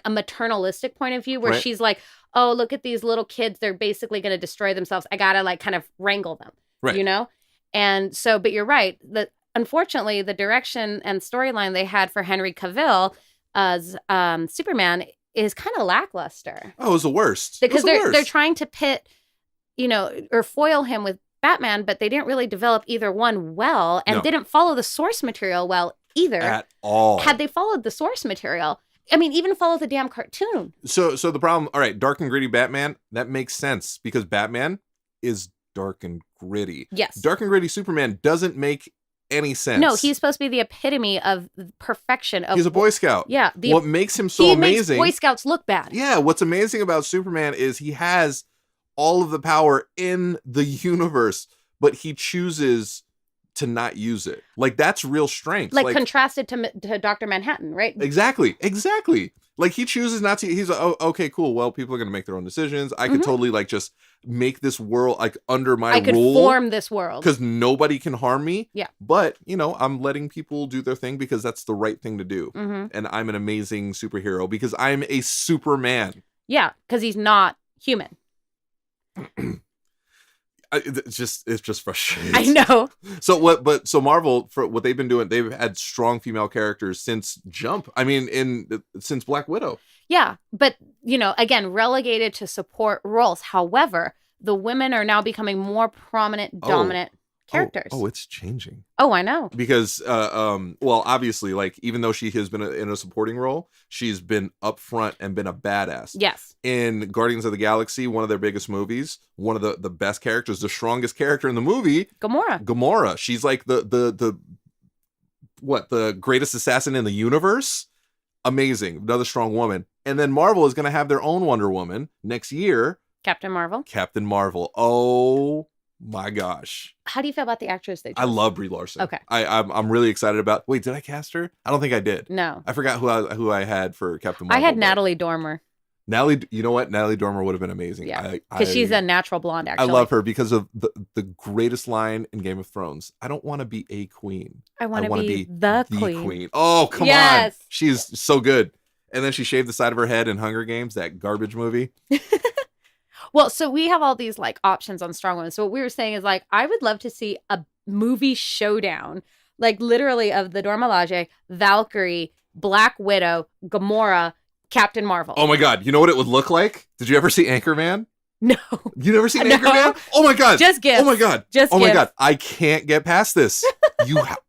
a maternalistic point of view where she's like, oh, look at these little kids, they're basically going to destroy themselves. I got to like kind of wrangle them, And so, but you're right, unfortunately, the direction and storyline they had for Henry Cavill as Superman is kind of lackluster. Oh, it was the worst. Because they're trying to pit, or foil him with Batman, but they didn't really develop either one well and didn't follow the source material well either. At all. Had they followed the source material, I mean, even follow the damn cartoon. So the problem, all right, dark and gritty Batman, that makes sense because Batman is dark and gritty. Yes. Dark and gritty Superman doesn't make any sense. No, he's supposed to be the epitome of perfection. He's a Boy Scout. Yeah. What makes him so amazing... He makes Boy Scouts look bad. Yeah, what's amazing about Superman is he has all of the power in the universe, but he chooses to not use it. Like, that's real strength. Like contrasted to Dr. Manhattan, right? Exactly. Like, he chooses not to. He's like, oh, okay, cool. Well, people are going to make their own decisions. I could totally like just make this world like under my rule. I could form this world. Because nobody can harm me. Yeah. But, I'm letting people do their thing because that's the right thing to do. And I'm an amazing superhero because I'm a Superman. Yeah, because he's not human. It's just frustrating. I know. So Marvel, for what they've been doing, they've had strong female characters since Jump. I mean, since Black Widow. Yeah, but again, relegated to support roles. However, the women are now becoming more prominent, dominant characters. Oh, it's changing. Oh, I know. Because, well, obviously, like, even though she has been in a supporting role, she's been up front and been a badass. Yes. In Guardians of the Galaxy, one of their biggest movies, one of the best characters, the strongest character in the movie, Gamora. She's like the greatest assassin in the universe. Amazing. Another strong woman. And then Marvel is going to have their own Wonder Woman next year. Captain Marvel. Oh my gosh. How do you feel about the actress they chose? I love Brie Larson. Okay. I'm really excited about. Wait, did I cast her? I don't think I did. No. I forgot who I had for Captain Marvel. I had Natalie Dormer. You know what? Natalie Dormer would have been amazing. Yeah. Because she's a natural blonde, actually. I love her because of the greatest line in Game of Thrones. I don't want to be a queen. I want to be the queen. Oh, come on. She's so good. And then she shaved the side of her head in Hunger Games, that garbage movie. Well, so we have all these like options on strong women. So what we were saying is like, I would love to see a movie showdown, like literally of the Dora Milaje, Valkyrie, Black Widow, Gamora, Captain Marvel. Oh my God. You know what it would look like? Did you ever see Anchorman? No. You never seen Anchorman? Oh my God. Just gifts. Oh my God. Just gifts. My God. I can't get past this.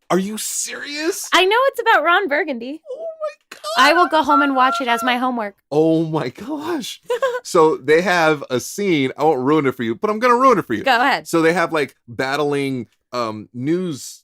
Are you serious? I know it's about Ron Burgundy. Oh my God. I will go home and watch it as my homework. Oh my gosh. So they have a scene. I won't ruin it for you, but I'm going to ruin it for you. Go ahead. So they have like battling news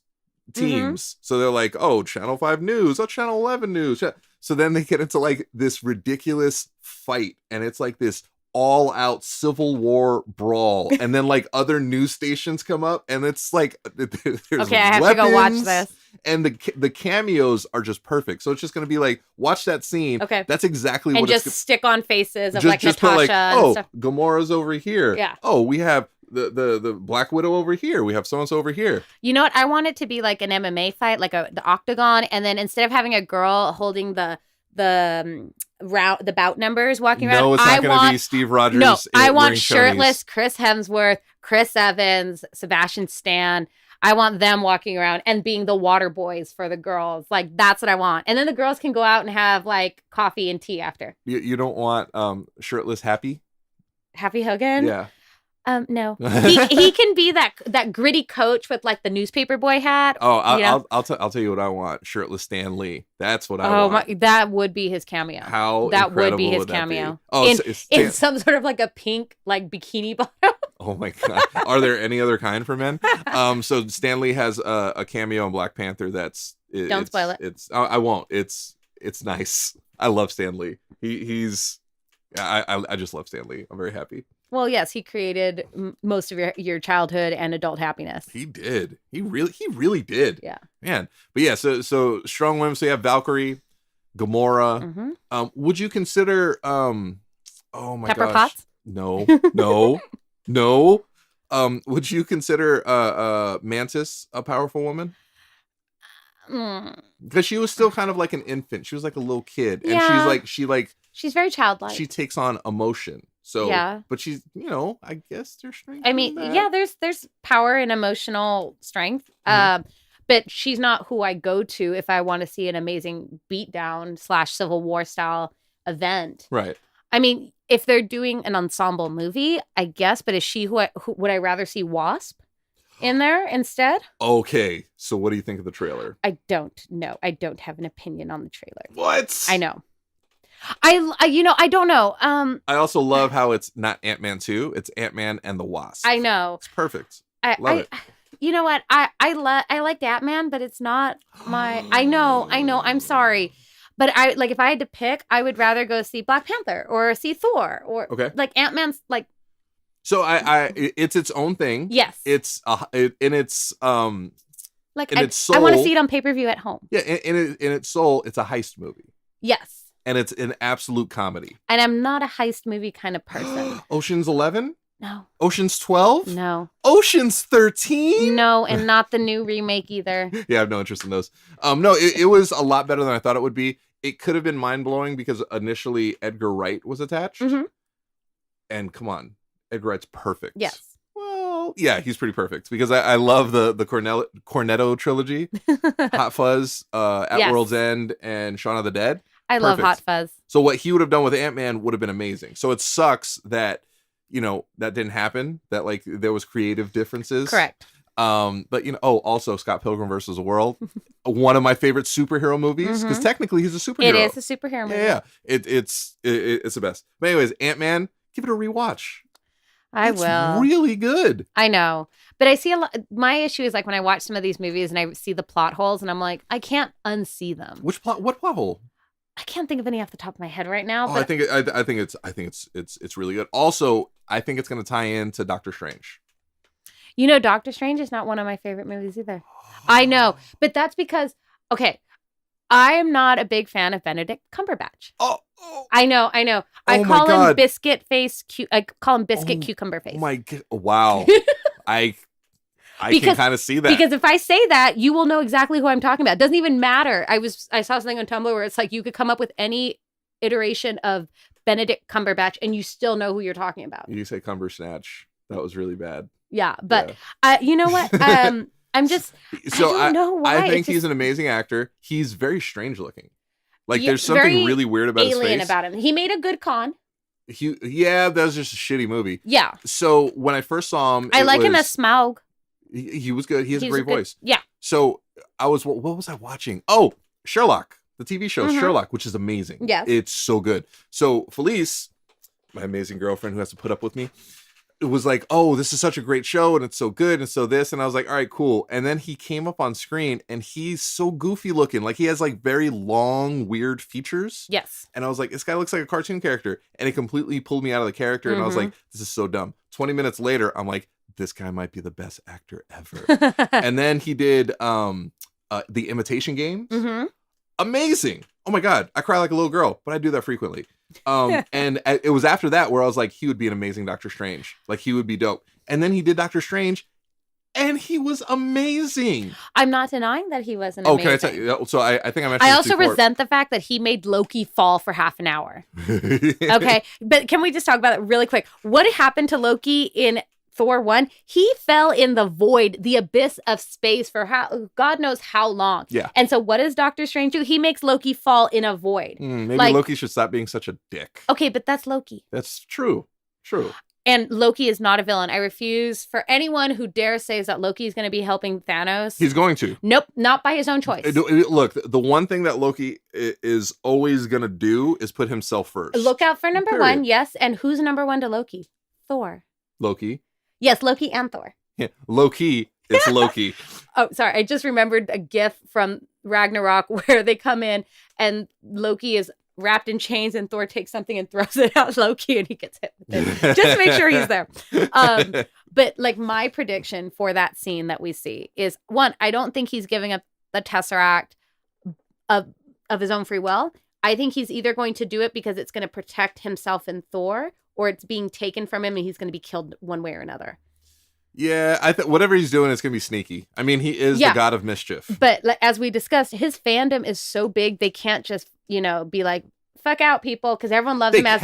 teams. Mm-hmm. So they're like, oh, Channel 5 News. Oh, Channel 11 News. So then they get into like this ridiculous fight. And it's like this all-out Civil War brawl. And then like other news stations come up. And it's like, there's okay, I have to go watch this. And the cameos are just perfect. So it's just going to be like, watch that scene. Okay. That's exactly and what just stick on faces of like Natasha like, and stuff. Gamora's over here. Yeah. Oh, we have the Black Widow over here. We have so-and-so over here. You know what? I want it to be like an MMA fight, like the octagon. And then instead of having a girl holding the bout numbers walking around. No, it's not going to be Steve Rogers. No, I want chonies. shirtless Chris Hemsworth, Chris Evans, Sebastian Stan. I want them walking around and being the water boys for the girls. Like, that's what I want. And then the girls can go out and have like coffee and tea after. You don't want shirtless Happy Hogan? Yeah. No, he can be that gritty coach with like the newspaper boy hat. Oh, I'll tell you what I want. Shirtless Stan Lee. That's what I want. That would be his cameo. How that would be his would cameo. Be? Oh, in some sort of like a pink like bikini bottom. Oh my God. Are there any other kind for men? So Stan Lee has a cameo in Black Panther. Don't spoil it. I won't. It's nice. I love Stan Lee. I just love Stan Lee. I'm very happy. Well, yes, he created most of your childhood and adult happiness. He did. He really did. Yeah. Man. But yeah, so strong women. So you have Valkyrie, Gamora. Mm-hmm. Would you consider oh my Pepper gosh. Potts? No. Would you consider Mantis a powerful woman? Because she was still kind of like an infant. She was like a little kid. And she's very childlike. She takes on emotion. So, yeah. But she's, I guess there's strength. I mean, yeah, there's power and emotional strength. Mm-hmm. But she's not who I go to if I want to see an amazing beatdown / Civil War style event. Right. I mean, if they're doing an ensemble movie, I guess, but is she who would I rather see Wasp in there instead? Okay. So what do you think of the trailer? I don't know. I don't have an opinion on the trailer. What? I know. I don't know. I also love how it's not Ant-Man 2, it's Ant-Man and the Wasp. I know. It's perfect. Love it. You know what? I liked Ant-Man, but it's not my I know. I'm sorry. But if I had to pick, I would rather go see Black Panther or see Thor or like Ant-Man's like. So it's its own thing. Yes. It's in its its soul. I want to see it on pay-per-view at home. Yeah, in its soul, it's a heist movie. Yes. And it's an absolute comedy. And I'm not a heist movie kind of person. Ocean's 11? No. Ocean's 12? No. Ocean's 13? No, and not the new remake either. Yeah, I have no interest in those. No, it was a lot better than I thought it would be. it could have been mind-blowing because initially Edgar Wright was attached. Mm-hmm. And come on, Edgar Wright's perfect. Yes. Well, yeah, he's pretty perfect because I love the Cornetto trilogy, Hot Fuzz, At Yes. World's End, and Shaun of the Dead. I love Perfect. Hot Fuzz. So what he would have done with Ant-Man would have been amazing. So it sucks that, that didn't happen, that like there was creative differences. Correct. But also Scott Pilgrim versus the World, one of my favorite superhero movies, because technically he's a superhero. It is a superhero movie. Yeah. It's the best. But anyways, Ant-Man, give it a rewatch. It's will. Really good. I know. But I see a lot. My issue is like when I watch some of these movies and I see the plot holes and I'm like, I can't unsee them. What plot hole? I can't think of any off the top of my head right now. Oh, but I think it's really good. Also, I think it's going to tie into Doctor Strange. Doctor Strange is not one of my favorite movies either. I know, but that's because I am not a big fan of Benedict Cumberbatch. Oh. I know. I call him biscuit face. I call him biscuit cucumber face. Oh my god! Wow, I can kind of see that. Because if I say that, you will know exactly who I'm talking about. It doesn't even matter. I saw something on Tumblr where it's like you could come up with any iteration of Benedict Cumberbatch and you still know who you're talking about. You say Cumber Snatch. That was really bad. Yeah, but you know what? I'm just so I don't know why. I think he's an amazing actor. He's very strange looking. Like there's something really weird about his face. About him. He made a good con. That was just a shitty movie. Yeah. So when I first saw him, I like him as Smaug. He was good. He has a great voice. Yeah. So what was I watching? Oh, Sherlock, the TV show Sherlock, which is amazing. Yes. It's so good. So Felice, my amazing girlfriend who has to put up with me, it was like, oh, this is such a great show and it's so good and so this, and I was like, all right, cool. And then he came up on screen and he's so goofy looking, like he has like very long weird features. Yes. And I was like, this guy looks like a cartoon character, and it completely pulled me out of the character. And I was like, this is so dumb. 20 minutes later, I'm like, this guy might be the best actor ever. And then he did The Imitation Game. Amazing. Oh my god, I cry like a little girl, but I do that frequently. And it was after that where I was like, he would be an amazing Doctor Strange. Like he would be dope. And then he did Doctor Strange, and he was amazing. I'm not denying that he was amazing. Can I tell you? So I think I mentioned. I also resent the fact that he made Loki fall for half an hour. Okay, but can we just talk about it really quick? What happened to Loki in Thor 1? He fell in the void, the abyss of space for God knows how long. Yeah. And so what does Doctor Strange do? He makes Loki fall in a void. Maybe Loki should stop being such a dick. Okay, but that's Loki. That's true. True. And Loki is not a villain. I refuse for anyone who dares say that Loki is going to be helping Thanos. He's going to. Nope, not by his own choice. Look, the one thing that Loki is always going to do is put himself first. Look out for number one, yes. And who's number one to Loki? Thor. Loki. Yes, Loki and Thor. Yeah, low-key, it's Loki. Oh, sorry. I just remembered a gif from Ragnarok where they come in and Loki is wrapped in chains and Thor takes something and throws it at Loki and he gets hit with it. Just to make sure he's there. But like my prediction for that scene that we see is, one, I don't think he's giving up the Tesseract of his own free will. I think he's either going to do it because it's going to protect himself and Thor, or it's being taken from him and he's going to be killed one way or another. Yeah, I think whatever he's doing is going to be sneaky. I mean, he is the god of mischief. But as we discussed, his fandom is so big, they can't just, be like, fuck out, people, because everyone loves him as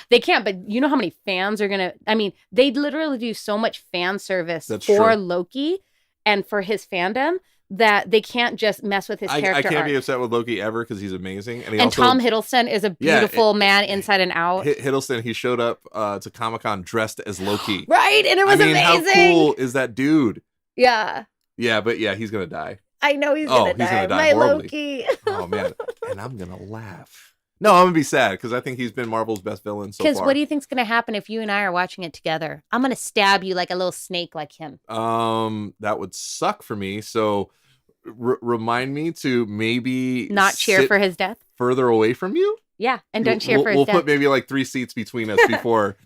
they can't, but you know how many fans are going to, I mean, they literally do so much fan service for Loki and for his fandom that they can't just mess with his character I can't arc. be upset with Loki ever because he's amazing. And Tom Hiddleston is a beautiful man inside and out. Hiddleston, he showed up to Comic-Con dressed as Loki. Right, and it was amazing. How cool is that dude? Yeah. Yeah, but he's going to die. I know he's going to die. Gonna die My horribly. Loki. Oh, man. And I'm going to laugh. No, I'm going to be sad because I think he's been Marvel's best villain so far. Because what do you think's going to happen if you and I are watching it together? I'm going to stab you like a little snake like him. That would suck for me. So remind me to maybe not cheer for his death. Further away from you? Yeah, and don't cheer for his death. We'll put maybe like 3 seats between us before,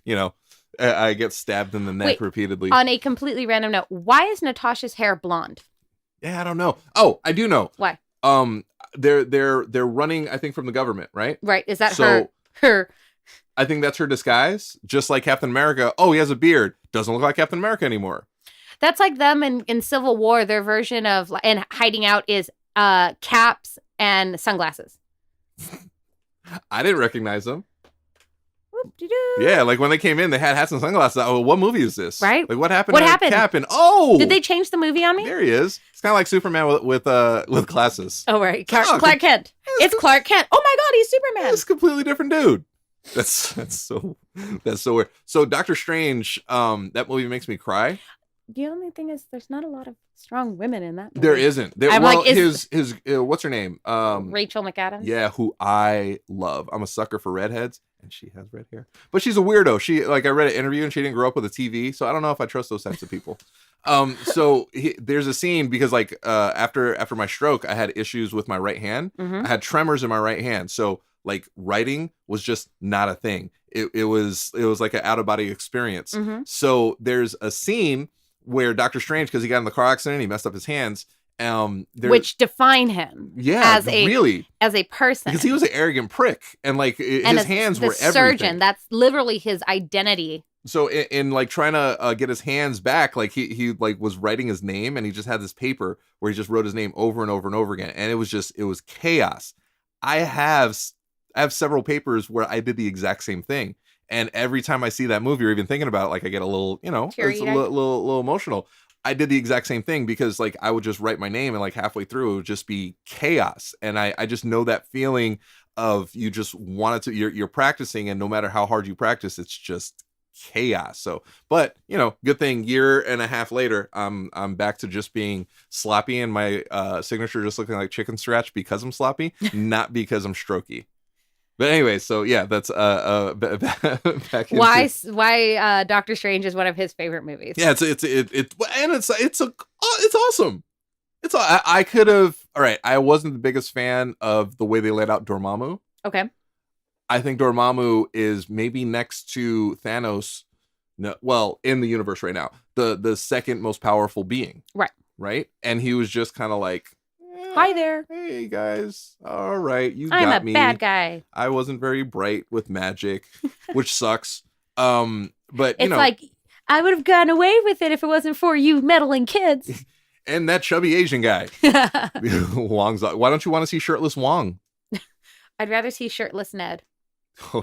I get stabbed in the neck repeatedly. On a completely random note, why is Natasha's hair blonde? Yeah, I don't know. Oh, I do know. Why? They're running, I think, from the government, right? Right. Is that her? I think that's her disguise. Just like Captain America. Oh, he has a beard. Doesn't look like Captain America anymore. That's like them in Civil War. Their version of and hiding out is caps and sunglasses. I didn't recognize them. Whoop-de-doo. Yeah, like when they came in, they had hats and sunglasses. Oh, what movie is this? Right? Like what happened? What to happened? Cap and oh, Did they change the movie on me? There he is. It's kind of like Superman with glasses. Oh right, Clark Kent. It's Clark Kent. Oh my God, he's Superman. It's a completely different dude. That's so weird. So Doctor Strange, that movie makes me cry. The only thing is, there's not a lot of strong women in that movie. There isn't. I'm well, like, his what's her name? Rachel McAdams. Yeah, who I love. I'm a sucker for redheads, and she has red hair, but she's a weirdo. She I read an interview, and she didn't grow up with a TV, so I don't know if I trust those types of people. There's a scene because after my stroke, I had issues with my right hand. Mm-hmm. I had tremors in my right hand, so like writing was just not a thing. It was like an out of body experience. Mm-hmm. So there's a scene where Doctor Strange, because he got in the car accident, he messed up his hands. Which define him, as a person, because he was an arrogant prick, and his hands were everything. Surgeon. That's literally his identity. So in trying to get his hands back, he was writing his name, and he just had this paper where he just wrote his name over and over and over again, and it was chaos. I have several papers where I did the exact same thing. And every time I see that movie or even thinking about it, I get a little, it's a little emotional. I did the exact same thing because I would just write my name and halfway through it would just be chaos. And I just know that feeling of you just wanted to, you're practicing, and no matter how hard you practice, it's just chaos. So, but good thing, year and a half later, I'm back to just being sloppy, and my signature just looking like chicken scratch because I'm sloppy, not because I'm strokey. But anyway, so yeah, that's back why Doctor Strange is one of his favorite movies. Yeah, it's awesome. I could have. All right, I wasn't the biggest fan of the way they laid out Dormammu. Okay. I think Dormammu is maybe next to Thanos. No, well, in the universe right now, the second most powerful being. Right. Right, and he was just kind of like, hi there. Hey guys. All right, I'm got a me. bad guy. I wasn't very bright with magic, which sucks. But it's like I would have gotten away with it if it wasn't for you meddling kids. And that chubby Asian guy. Wong's. Why don't you want to see shirtless Wong? I'd rather see shirtless Ned. Oh,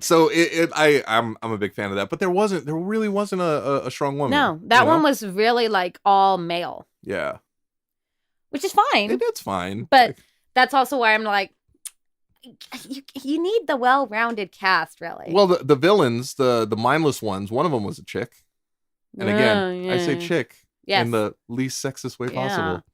so I'm a big fan of that, but there really wasn't a strong woman. No, that one was really all male. Yeah. Which is fine. It's fine. But that's also why I'm you need the well-rounded cast, really. Well, the villains, the mindless ones, one of them was a chick. And again, I say chick in the least sexist way possible.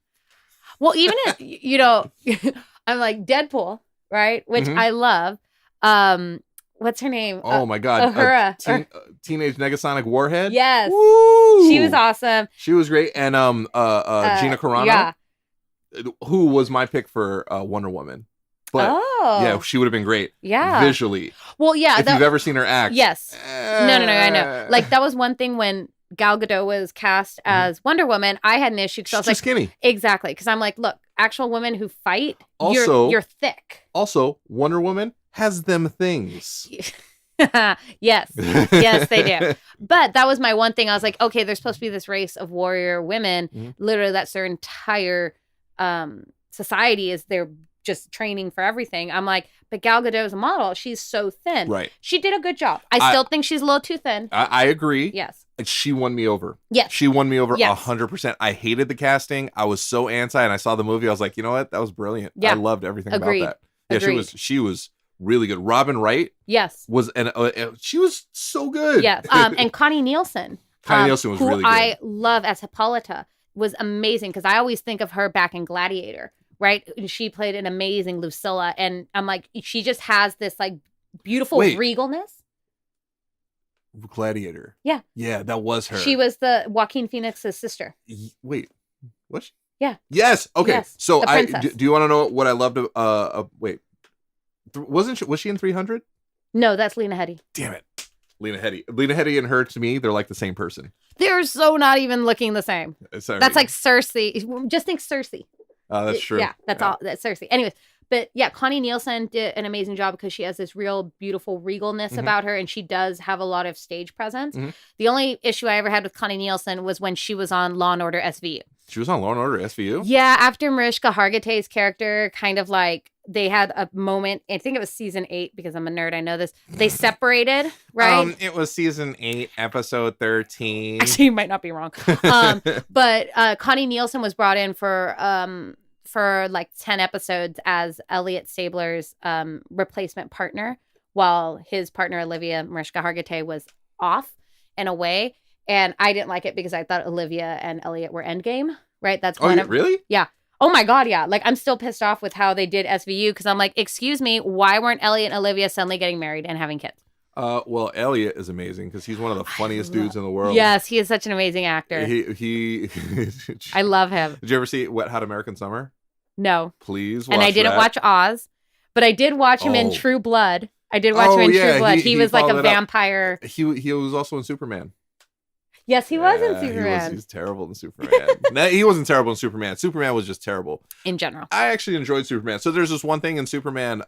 Well, even if, I'm like Deadpool, right? Which I love. What's her name? Oh my God. Uhura. Teenage Negasonic Warhead? Yes. Woo! She was awesome. She was great. And Gina Carano. Yeah. Who was my pick for Wonder Woman. But yeah, she would have been great. Yeah. Visually. Well, yeah. If you've ever seen her act. Yes. No, I know. That was one thing when Gal Gadot was cast as Wonder Woman, I had an issue because I was too skinny. Exactly. Because I'm like, look, actual women who fight, also, you're thick. Also, Wonder Woman has them things. Yes, they do. But that was my one thing. I was like, okay, there's supposed to be this race of warrior women. Mm-hmm. Literally, that's their entire society, is they're just training for everything. I'm like, but Gal Gadot is a model. She's so thin. Right. She did a good job. I still think she's a little too thin. I agree. Yes. She won me over. Yes. She won me over 100%. I hated the casting. I was so anti, and I saw the movie. I was like, you know what? That was brilliant. Yeah. I loved everything about that. Yeah, Agreed. She was really good. Robin Wright. Yes. She was so good. Yes. And Connie Nielsen. Connie Nielsen was really good. I love as Hippolyta, was amazing, because I always think of her back in Gladiator. Right. She played an amazing Lucilla. And I'm like, she just has this beautiful regalness. Gladiator. Yeah. Yeah, that was her. She was the Joaquin Phoenix's sister. Wait, was she? Yeah. Yes. Okay. Yes. So do you want to know what I loved? Wait, was she in 300? No, that's Lena Headey. Damn it. Lena Headey and her, to me, they're like the same person. They're so not even looking the same. That's like Cersei. Just think Cersei. That's true. Yeah, that's all. That's Cersei. Anyways, But yeah, Connie Nielsen did an amazing job because she has this real beautiful regalness about her, and she does have a lot of stage presence. The only issue I ever had with Connie Nielsen was when she was on Law & Order SVU. She was on Law & Order SVU? Yeah, after Mariska Hargitay's character kind of like, they had a moment, I think it was season 8, because I'm a nerd, I know this. They separated, right? It was season 8, episode 13. Actually, you might not be wrong. But Connie Nielsen was brought in for like 10 episodes as Elliot Stabler's replacement partner, while his partner, Olivia Mariska Hargitay, was off and away. And I didn't like it because I thought Olivia and Elliot were endgame, right? That's really? Yeah. Oh my God, yeah. Like, I'm still pissed off with how they did SVU because I'm like, excuse me, why weren't Elliot and Olivia suddenly getting married and having kids? Well, Elliot is amazing because he's one of the funniest dudes in the world. Yes, he is such an amazing actor. He I love him. Did you ever see Wet Hot American Summer? No. Please watch And I didn't watch Oz, but I did watch him in True Blood. I did watch him in True Blood. He was like a vampire. He was also in Superman. Yes, he was in Superman. He was terrible in Superman. No, he wasn't terrible in Superman. Superman was just terrible. In general. I actually enjoyed Superman. So there's this one thing in Superman.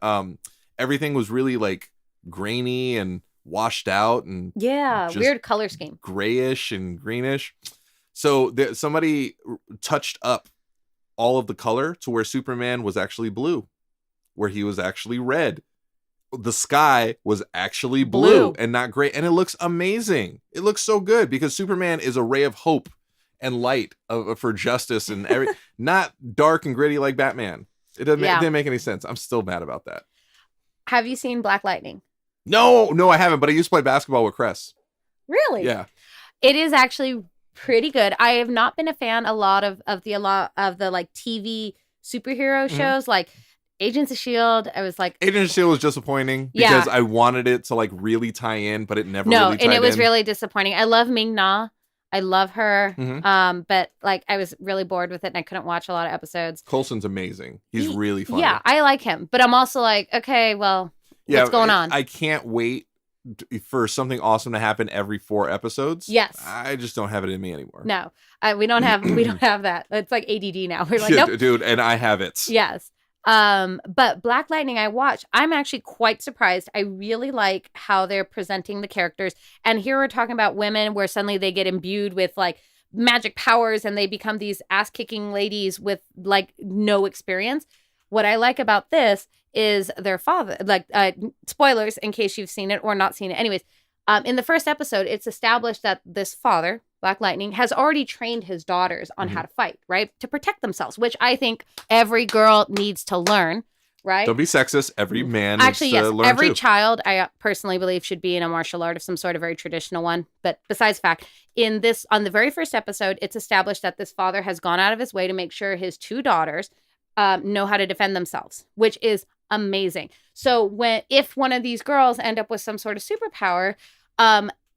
Everything was really like grainy and washed out and weird color scheme. Grayish and greenish. So somebody touched up all of the color to where Superman was actually blue, where he was actually red. The sky was actually blue and not gray, and it looks amazing. It looks so good because Superman is a ray of hope and light for justice and not dark and gritty like Batman. It didn't make any sense. I'm still mad about that. Have you seen Black Lightning? No, I haven't. But I used to play basketball with Cress. Really? Yeah. It is actually pretty good. I have not been a fan of the like TV superhero shows like Agents of S.H.I.E.L.D. I was like... Agents of S.H.I.E.L.D. was disappointing because I wanted it to like really tie in, but it never really tied in. No, and it was really disappointing. I love Ming-Na. I love her. But like I was really bored with it and I couldn't watch a lot of episodes. Coulson's amazing. He's really funny. Yeah, I like him. But I'm also like, okay, well, what's going on? I can't wait for something awesome to happen every 4 episodes. Yes. I just don't have it in me anymore. No, we don't have that. It's like ADD now. We're like, nope. Dude, and I have it. Yes. But Black Lightning I watched, I'm actually quite surprised. I really like how they're presenting the characters. And here we're talking about women where suddenly they get imbued with like magic powers and they become these ass-kicking ladies with like no experience. What I like about this is their father, like spoilers in case you've seen it or not seen it. Anyways, in the first episode, it's established that this father, Black Lightning, has already trained his daughters on how to fight, right? To protect themselves, which I think every girl needs to learn, right? Don't be sexist. Every man needs to learn every too. child, I personally believe, should be in a martial art of some sort, a very traditional one. But besides fact, on the very first episode, it's established that this father has gone out of his way to make sure his 2 daughters know how to defend themselves, which is amazing. So if one of these girls end up with some sort of superpower,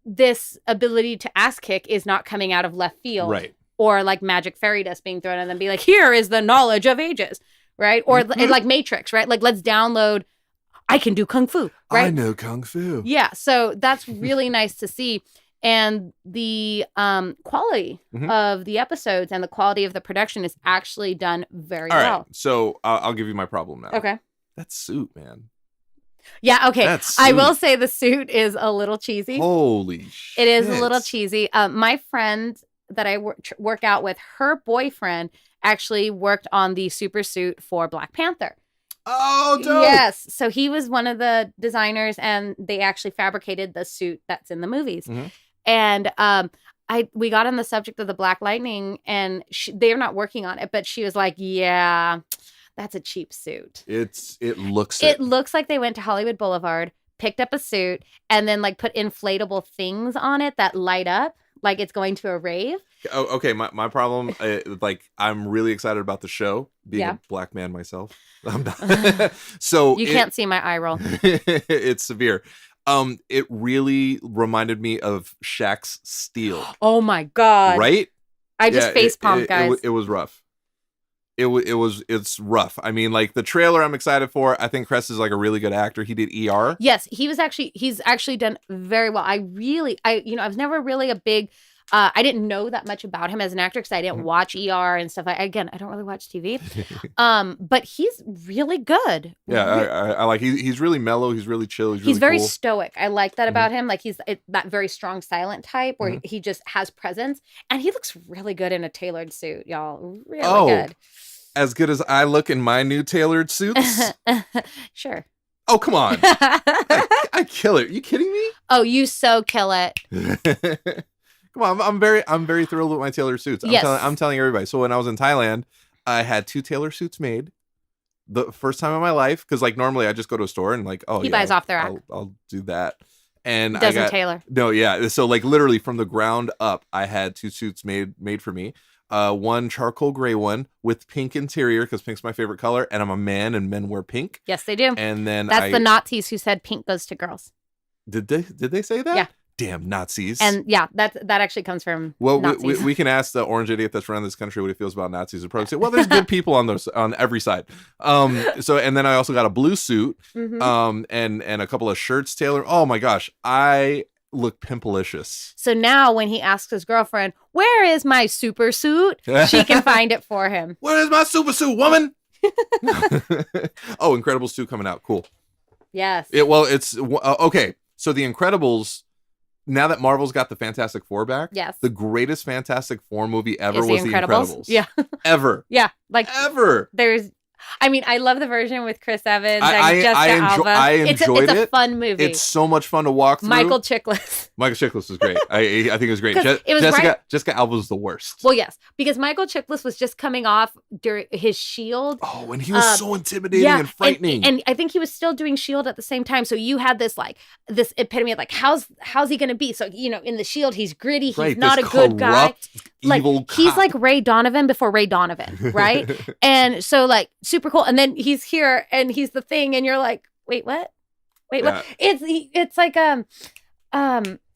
this ability to ass kick is not coming out of left field, right? Or like magic fairy dust being thrown and then be like, here is the knowledge of ages, right? Or like Matrix, right? Like, let's download, I can do Kung Fu, right? I know Kung Fu. Yeah. So that's really nice to see. And the quality of the episodes and the quality of the production is actually done very well. Right. So I'll give you my problem now. Okay. That suit, man. Yeah, okay. I will say the suit is a little cheesy. Holy shit. It is a little cheesy. My friend that I work out with, her boyfriend actually worked on the super suit for Black Panther. Oh, dope. Yes. So he was one of the designers and they actually fabricated the suit that's in the movies. And we got on the subject of the Black Lightning and they're not working on it, but she was like, yeah, that's a cheap suit. It looks like they went to Hollywood Boulevard, picked up a suit, and then like put inflatable things on it that light up like it's going to a rave. Oh, okay. My problem, like, I'm really excited about the show, being a black man myself. I'm not. So you can't see my eye roll. It's severe. It really reminded me of Shaq's Steel. Oh my God. Right? I just facepalmed, guys. It was rough. It's rough. I mean, like, the trailer I'm excited for. I think Cress is like a really good actor. He did ER. Yes, he's actually done very well. I was never really a big I didn't know that much about him as an actor because I didn't watch ER and stuff. I don't really watch TV. But he's really good. Yeah, I like. He's really mellow. He's really chill. He's really very cool. stoic. I like that about him. Like he's that very strong, silent type where he just has presence, and he looks really good in a tailored suit, y'all. Really good. As good as I look in my new tailored suits. Sure. Oh, come on. I kill it. Are you kidding me? Oh, you so kill it. Come on. I'm very thrilled with my tailored suits. I'm telling everybody. So when I was in Thailand, I had 2 tailor suits made. The first time in my life, because like normally I just go to a store and like, he buys off the rack. I'll do that. And doesn't tailor. No, yeah. So like literally from the ground up, I had 2 suits made for me. One charcoal gray one with pink interior because pink's my favorite color, and I'm a man and men wear pink. Yes, they do. And then that's the Nazis who said pink goes to girls. Did they say that? Yeah. Damn Nazis. And yeah, that actually comes from Nazis. We can ask the orange idiot that's around this country what he feels about Nazis and probably say, well, there's good people on every side. So and then I also got a blue suit, and a couple of shirts tailored. Oh my gosh, I look pimpalicious. So now when he asks his girlfriend, "Where is my super suit?" she can find it for him. Where is my super suit, woman? Oh, Incredibles 2 coming out. Cool. Yes. It's okay. So the Incredibles. Now that Marvel's got the Fantastic Four back, yes, the greatest Fantastic Four movie ever was The Incredibles. Yeah. Ever. Yeah. Like ever. I love the version with Chris Evans and Jessica Alba. I enjoyed it. It's a fun movie. It's so much fun to walk through. Michael Chiklis was great. I think it was great. Jessica Alba was the worst. Well, yes, because Michael Chiklis was just coming off during his Shield. Oh, and he was so intimidating and frightening. And I think he was still doing Shield at the same time. So you had this epitome of like, how's he going to be? So, in the Shield, he's gritty. He's not a good guy. Evil cop. He's like Ray Donovan before Ray Donovan, right? And so like super cool. And then he's here and he's the thing, and you're like, wait, what? What? It's like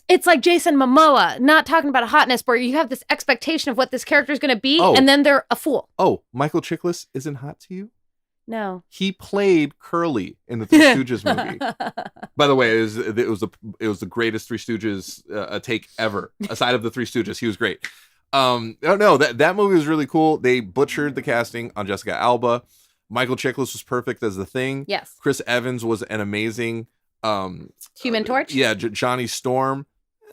it's like Jason Momoa, not talking about a hotness, where you have this expectation of what this character is going to be, and then they're a fool. Oh, Michael Chiklis isn't hot to you? No. He played Curly in the Three Stooges movie. By the way, it was the greatest Three Stooges take ever. Aside of the Three Stooges, he was great. That movie was really cool. They butchered the casting on Jessica Alba. Michael Chiklis was perfect as the Thing. Yes. Chris Evans was an amazing Human Torch. Yeah, Johnny Storm.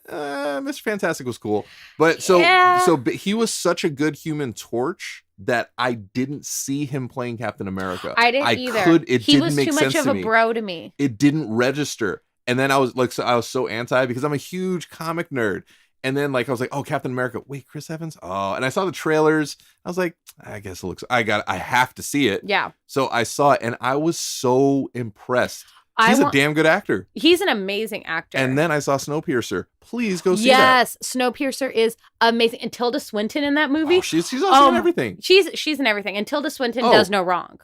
Mr. Fantastic was cool, but but he was such a good Human Torch that I didn't see him playing Captain America. I didn't either. He was too much of a bro to me. It didn't register, and then I was so anti because I'm a huge comic nerd. And then I was like, oh, Captain America. Wait, Chris Evans? Oh, and I saw the trailers. I was like, I guess it looks. I have to see it. Yeah. So I saw it, and I was so impressed. He's a damn good actor. He's an amazing actor. And then I saw Snowpiercer. Please go see that. Yes, Snowpiercer is amazing. And Tilda Swinton in that movie. Oh, she's also in everything. She's in everything. And Tilda Swinton does no wrong.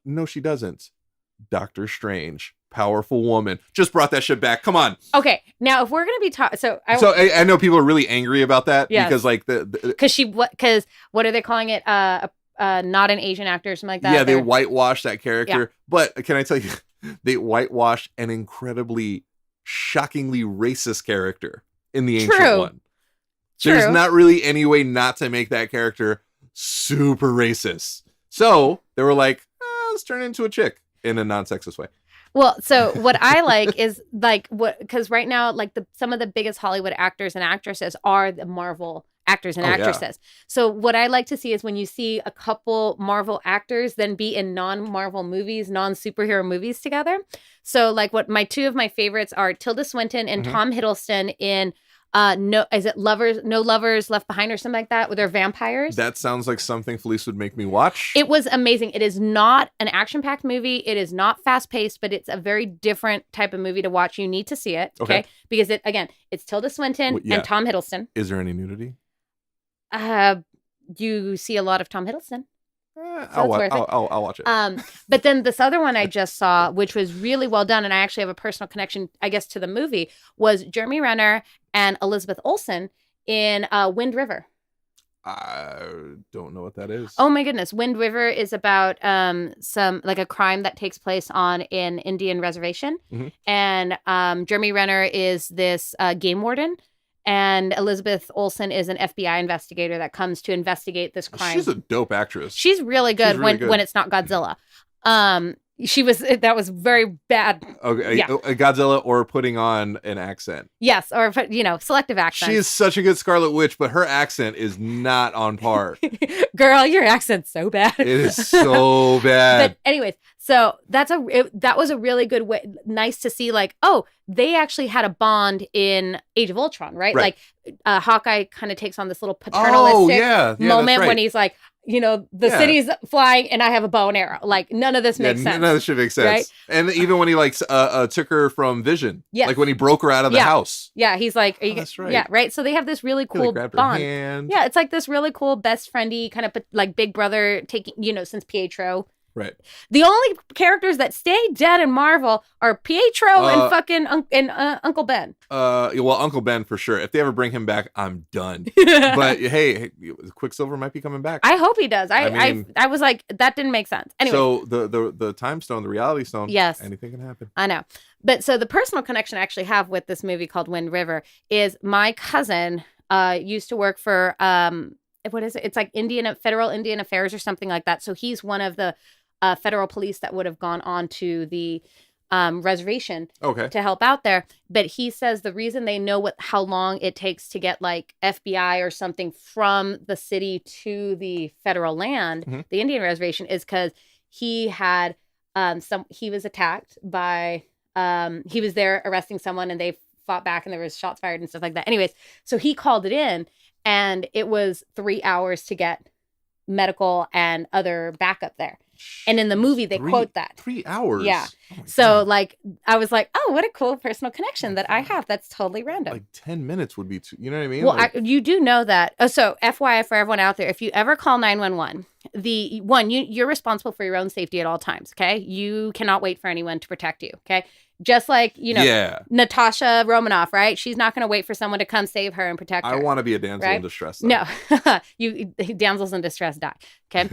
No, she doesn't. Doctor Strange, powerful woman. Just brought that shit back. Come on. Okay, now if we're gonna be talking, I know people are really angry about that because because what are they calling it? Not an Asian actor or something like that. Yeah, they whitewashed that character. Yeah. But can I tell you? They whitewashed an incredibly, shockingly racist character in the ancient one. There's not really any way not to make that character super racist. So they were like, let's turn it into a chick in a non-sexist way. Well, so what I like is because right now, some of the biggest Hollywood actors and actresses are the Marvel actors and actresses. Yeah. So what I like to see is when you see a couple Marvel actors then be in non-Marvel movies, non-superhero movies together. So what my two of my favorites are Tilda Swinton and Tom Hiddleston in No Lovers Left Behind or something like that, where they're vampires. That sounds like something Felice would make me watch. It was amazing. It is not an action-packed movie. It is not fast-paced, but it's a very different type of movie to watch. You need to see it, okay? Because it's Tilda Swinton and Tom Hiddleston. Is there any nudity? You see a lot of Tom Hiddleston. I'll watch it. But then this other one I just saw, which was really well done, and I actually have a personal connection, I guess, to the movie, was Jeremy Renner and Elizabeth Olsen in Wind River. I don't know what that is. Oh my goodness. Wind River is about a crime that takes place on an Indian reservation. Mm-hmm. And Jeremy Renner is this game warden. And Elizabeth Olsen is an FBI investigator that comes to investigate this crime. She's a dope actress. She's really good, when it's not Godzilla. That was very bad. Okay, yeah. Godzilla or putting on an accent. Yes, or selective accent. She is such a good Scarlet Witch, but her accent is not on par. Girl, your accent's so bad. It is so bad. But anyways, so that was a really good way. Nice to see, like, oh, they actually had a bond in Age of Ultron, right? Like, Hawkeye kind of takes on this little paternalistic moment when he's like, the city's flying and I have a bow and arrow. Like, none of this makes sense. None of this should make sense. Right? And even when he took her from Vision, like when he broke her out of the house. Yeah, he's like, that's right. Yeah, right. So they have this really cool bond. Yeah, it's like this really cool best friendy kind of like big brother taking, since Pietro. Right. The only characters that stay dead in Marvel are Pietro and fucking Uncle Ben. Well, Uncle Ben for sure. If they ever bring him back, I'm done. But hey, Quicksilver might be coming back. I hope he does. I was like, that didn't make sense. Anyway, so the time stone, the reality stone. Yes, anything can happen. I know. But so the personal connection I actually have with this movie called Wind River is my cousin used to work for what is it? It's like Federal Indian Affairs or something like that. So he's one of the federal police that would have gone on to the reservation to help out there. But he says the reason they know how long it takes to get like FBI or something from the city to the federal land, the Indian reservation, is because he had he was attacked by he was there arresting someone and they fought back and there was shots fired and stuff like that. Anyways, so he called it in and it was 3 hours to get medical and other backup there. And in the movie, they quote that. 3 hours? Yeah. So, like, I was like, oh, what a cool personal connection that I have. That's totally random. Like 10 minutes would be too, you know what I mean? Well, you do know that. So, FYI for everyone out there, if you ever call 911, you're responsible for your own safety at all times, okay? You cannot wait for anyone to protect you, okay? Just like, Natasha Romanoff, right? She's not going to wait for someone to come save her and protect her. I want to be a damsel in distress, though. No. Damsels in distress die, okay?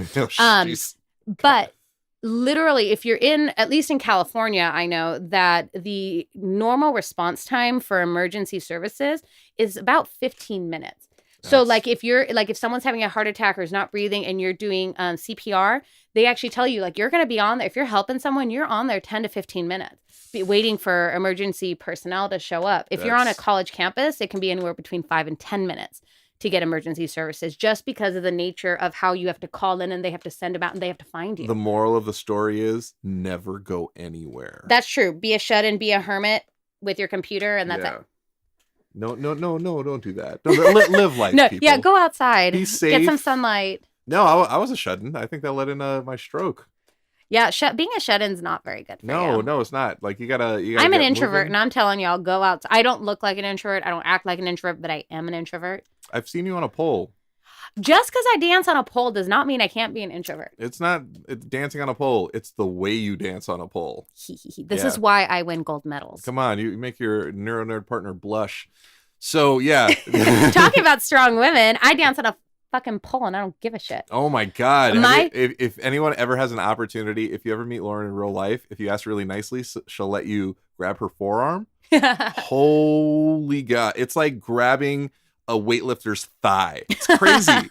But literally, if you're at least in California, I know that the normal response time for emergency services is about 15 minutes. So like if someone's having a heart attack or is not breathing and you're doing CPR, they actually tell you like you're going to be on there. If you're helping someone, you're on there 10 to 15 minutes waiting for emergency personnel to show up. If you're on a college campus, it can be anywhere between 5 and 10 minutes to get emergency services just because of the nature of how you have to call in and they have to send them out and they have to find you. The moral of the story is never go anywhere. That's true. Be a shut-in, be a hermit with your computer and that's it. No, don't do that. Live life, people. Yeah, go outside. Be safe. Get some sunlight. No, I was a shut-in. I think that led in my stroke. Yeah, being a shut-in's not very good for you. No, it's not. Like, you gotta I'm an introvert, and I'm telling y'all, go out. I don't look like an introvert. I don't act like an introvert, but I am an introvert. I've seen you on a pole. Just because I dance on a pole does not mean I can't be an introvert. It's not dancing on a pole. It's the way you dance on a pole. This is why I win gold medals. Come on, you make your NeuroNerd partner blush. So, yeah. Talking about strong women, I dance on a fucking pole and I don't give a shit. Oh my God. If anyone ever has an opportunity, if you ever meet Lauren in real life, if you ask really nicely, she'll let you grab her forearm. Holy God. It's like grabbing a weightlifter's thigh. It's crazy.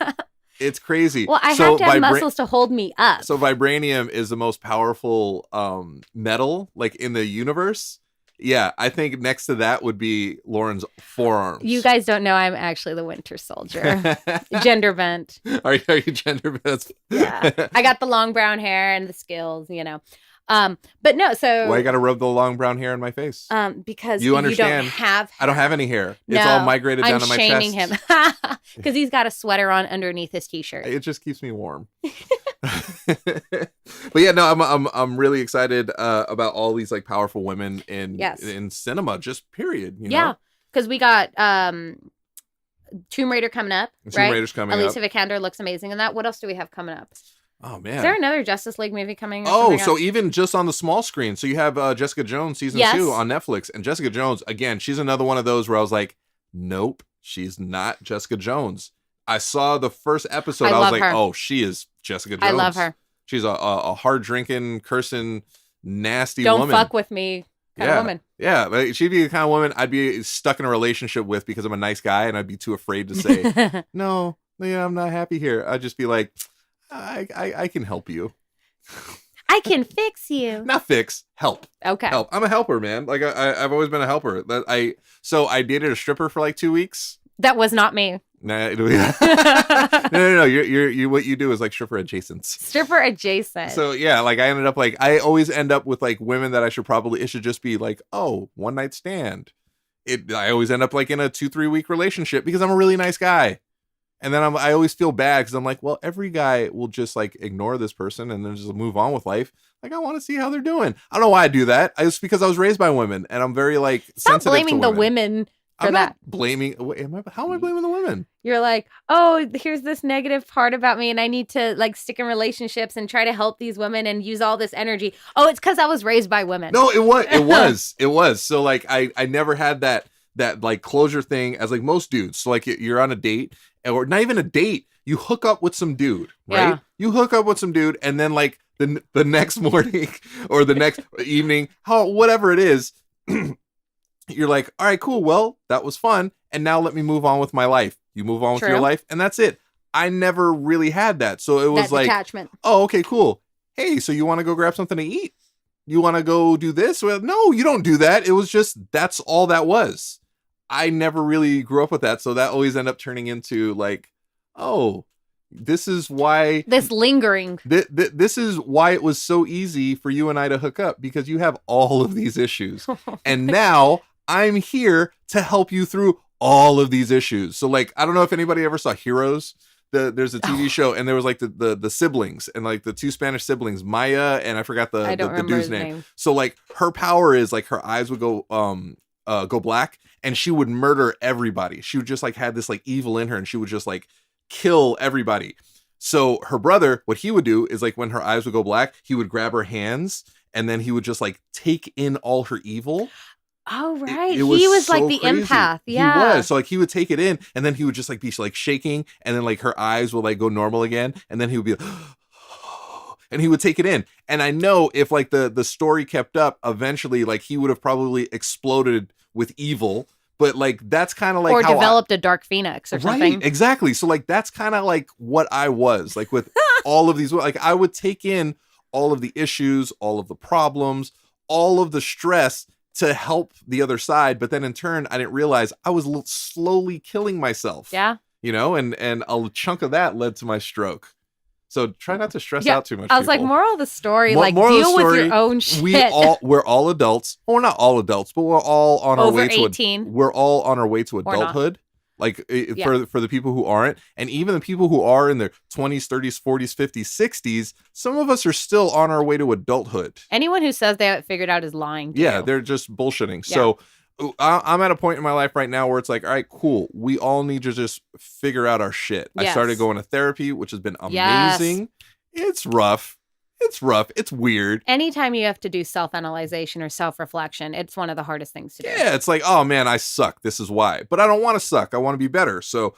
It's crazy. Well, I have to have muscles to hold me up. So vibranium is the most powerful metal like in the universe. Yeah, I think next to that would be Lauren's forearms. You guys don't know I'm actually the Winter Soldier. Gender bent. Are you gender bent? Yeah. I got the long brown hair and the skills, But no, so... Why you got to rub the long brown hair in my face? Because you understand, don't have... I don't have any hair. It's all migrated down to my chest. I'm shaming him. Because he's got a sweater on underneath his t-shirt. It just keeps me warm. But yeah, no, I'm really excited about all these like powerful women in cinema, just period. Yeah, because we got Tomb Raider coming up. Tomb Raider's coming up. Alicia Vikander looks amazing in that. What else do we have coming up? Oh man, is there another Justice League movie coming? So even just on the small screen, so you have Jessica Jones season 2 on Netflix, and Jessica Jones again, she's another one of those where I was like, nope, she's not Jessica Jones. I saw the first episode, I was like, oh, she is Jessica Jones. I love her. She's a hard drinking, cursing, nasty woman. Don't fuck with me, kind of woman. Yeah, like, she'd be the kind of woman I'd be stuck in a relationship with because I'm a nice guy, and I'd be too afraid to say, no, yeah, I'm not happy here. I'd just be like, I can help you. I can fix you. Not fix, help. Okay. Help. I'm a helper, man. Like I've always been a helper. So I dated a stripper for like 2 weeks. That was not me. Nah, no. You're what you do is like stripper adjacent. Stripper adjacent. So yeah, like I ended up like I always end up with like women that it should just be like, oh, one night stand. I always end up like in a 2-3 week relationship because I'm a really nice guy. And then I always feel bad because I'm like, well, every guy will just like ignore this person and then just move on with life. Like, I want to see how they're doing. I don't know why I do that. It's because I was raised by women and I'm very like Stop sensitive blaming to the women for I'm that. not blaming. How am I blaming the women? You're like, oh, here's this negative part about me and I need to like stick in relationships and try to help these women and use all this energy. Oh, it's because I was raised by women. No, it was. So like, I never had that like closure thing as like most dudes. So like you're on a date or not even a date. You hook up with some dude, right? Yeah. You hook up with some dude and then like the next morning or the next evening, whatever it is, you're like, all right, cool. Well, that was fun. And now let me move on with my life. You move on with your life and that's it. I never really had that. So it was that like, detachment. Oh, okay, cool. Hey, so you want to go grab something to eat? You want to go do this? Well, no, you don't do that. It was just, that's all that was. I never really grew up with that. So that always ended up turning into like, oh, this is why this lingering. This is why it was so easy for you and I to hook up because you have all of these issues. And now I'm here to help you through all of these issues. So like, I don't know if anybody ever saw Heroes. There's a TV show and there was like the siblings and like the two Spanish siblings, Maya and I forgot the dude's name. So like her power is like her eyes would go black and she would murder everybody. She would just like had this like evil in her and she would just like kill everybody. So her brother, what he would do is like when her eyes would go black, he would grab her hands and then he would just like take in all her evil. Oh, right. He was so like the crazy. Empath. Yeah. He was. So like he would take it in and then he would just like be like shaking and then like her eyes will like go normal again. And then he would be like, and he would take it in. And I know if like the story kept up, eventually like he would have probably exploded with evil. But like that's kind of like or how developed a dark phoenix or something. Right, exactly. So like that's kind of like what I was like with all of these. Like I would take in all of the issues, all of the problems, all of the stress to help the other side. But then in turn, I didn't realize I was slowly killing myself. Yeah. You know, and a chunk of that led to my stroke. So try not to stress out too much. I was like, moral of the story, like deal with your own shit. We're all adults. Well, we're not all adults, but we're all on our way to 18. We're all on our way to adulthood. Like for the people who aren't, and even the people who are in their 20s, 30s, 40s, 50s, 60s, some of us are still on our way to adulthood. Anyone who says they have it figured out is lying to you. They're just bullshitting. Yeah. So I'm at a point in my life right now where it's like, all right, cool. We all need to just figure out our shit. Yes. I started going to therapy, which has been amazing. Yes. It's rough. It's weird. Anytime you have to do self-analyzation or self-reflection, it's one of the hardest things to do. Yeah, it's like, oh man, I suck. This is why. But I don't want to suck. I want to be better. So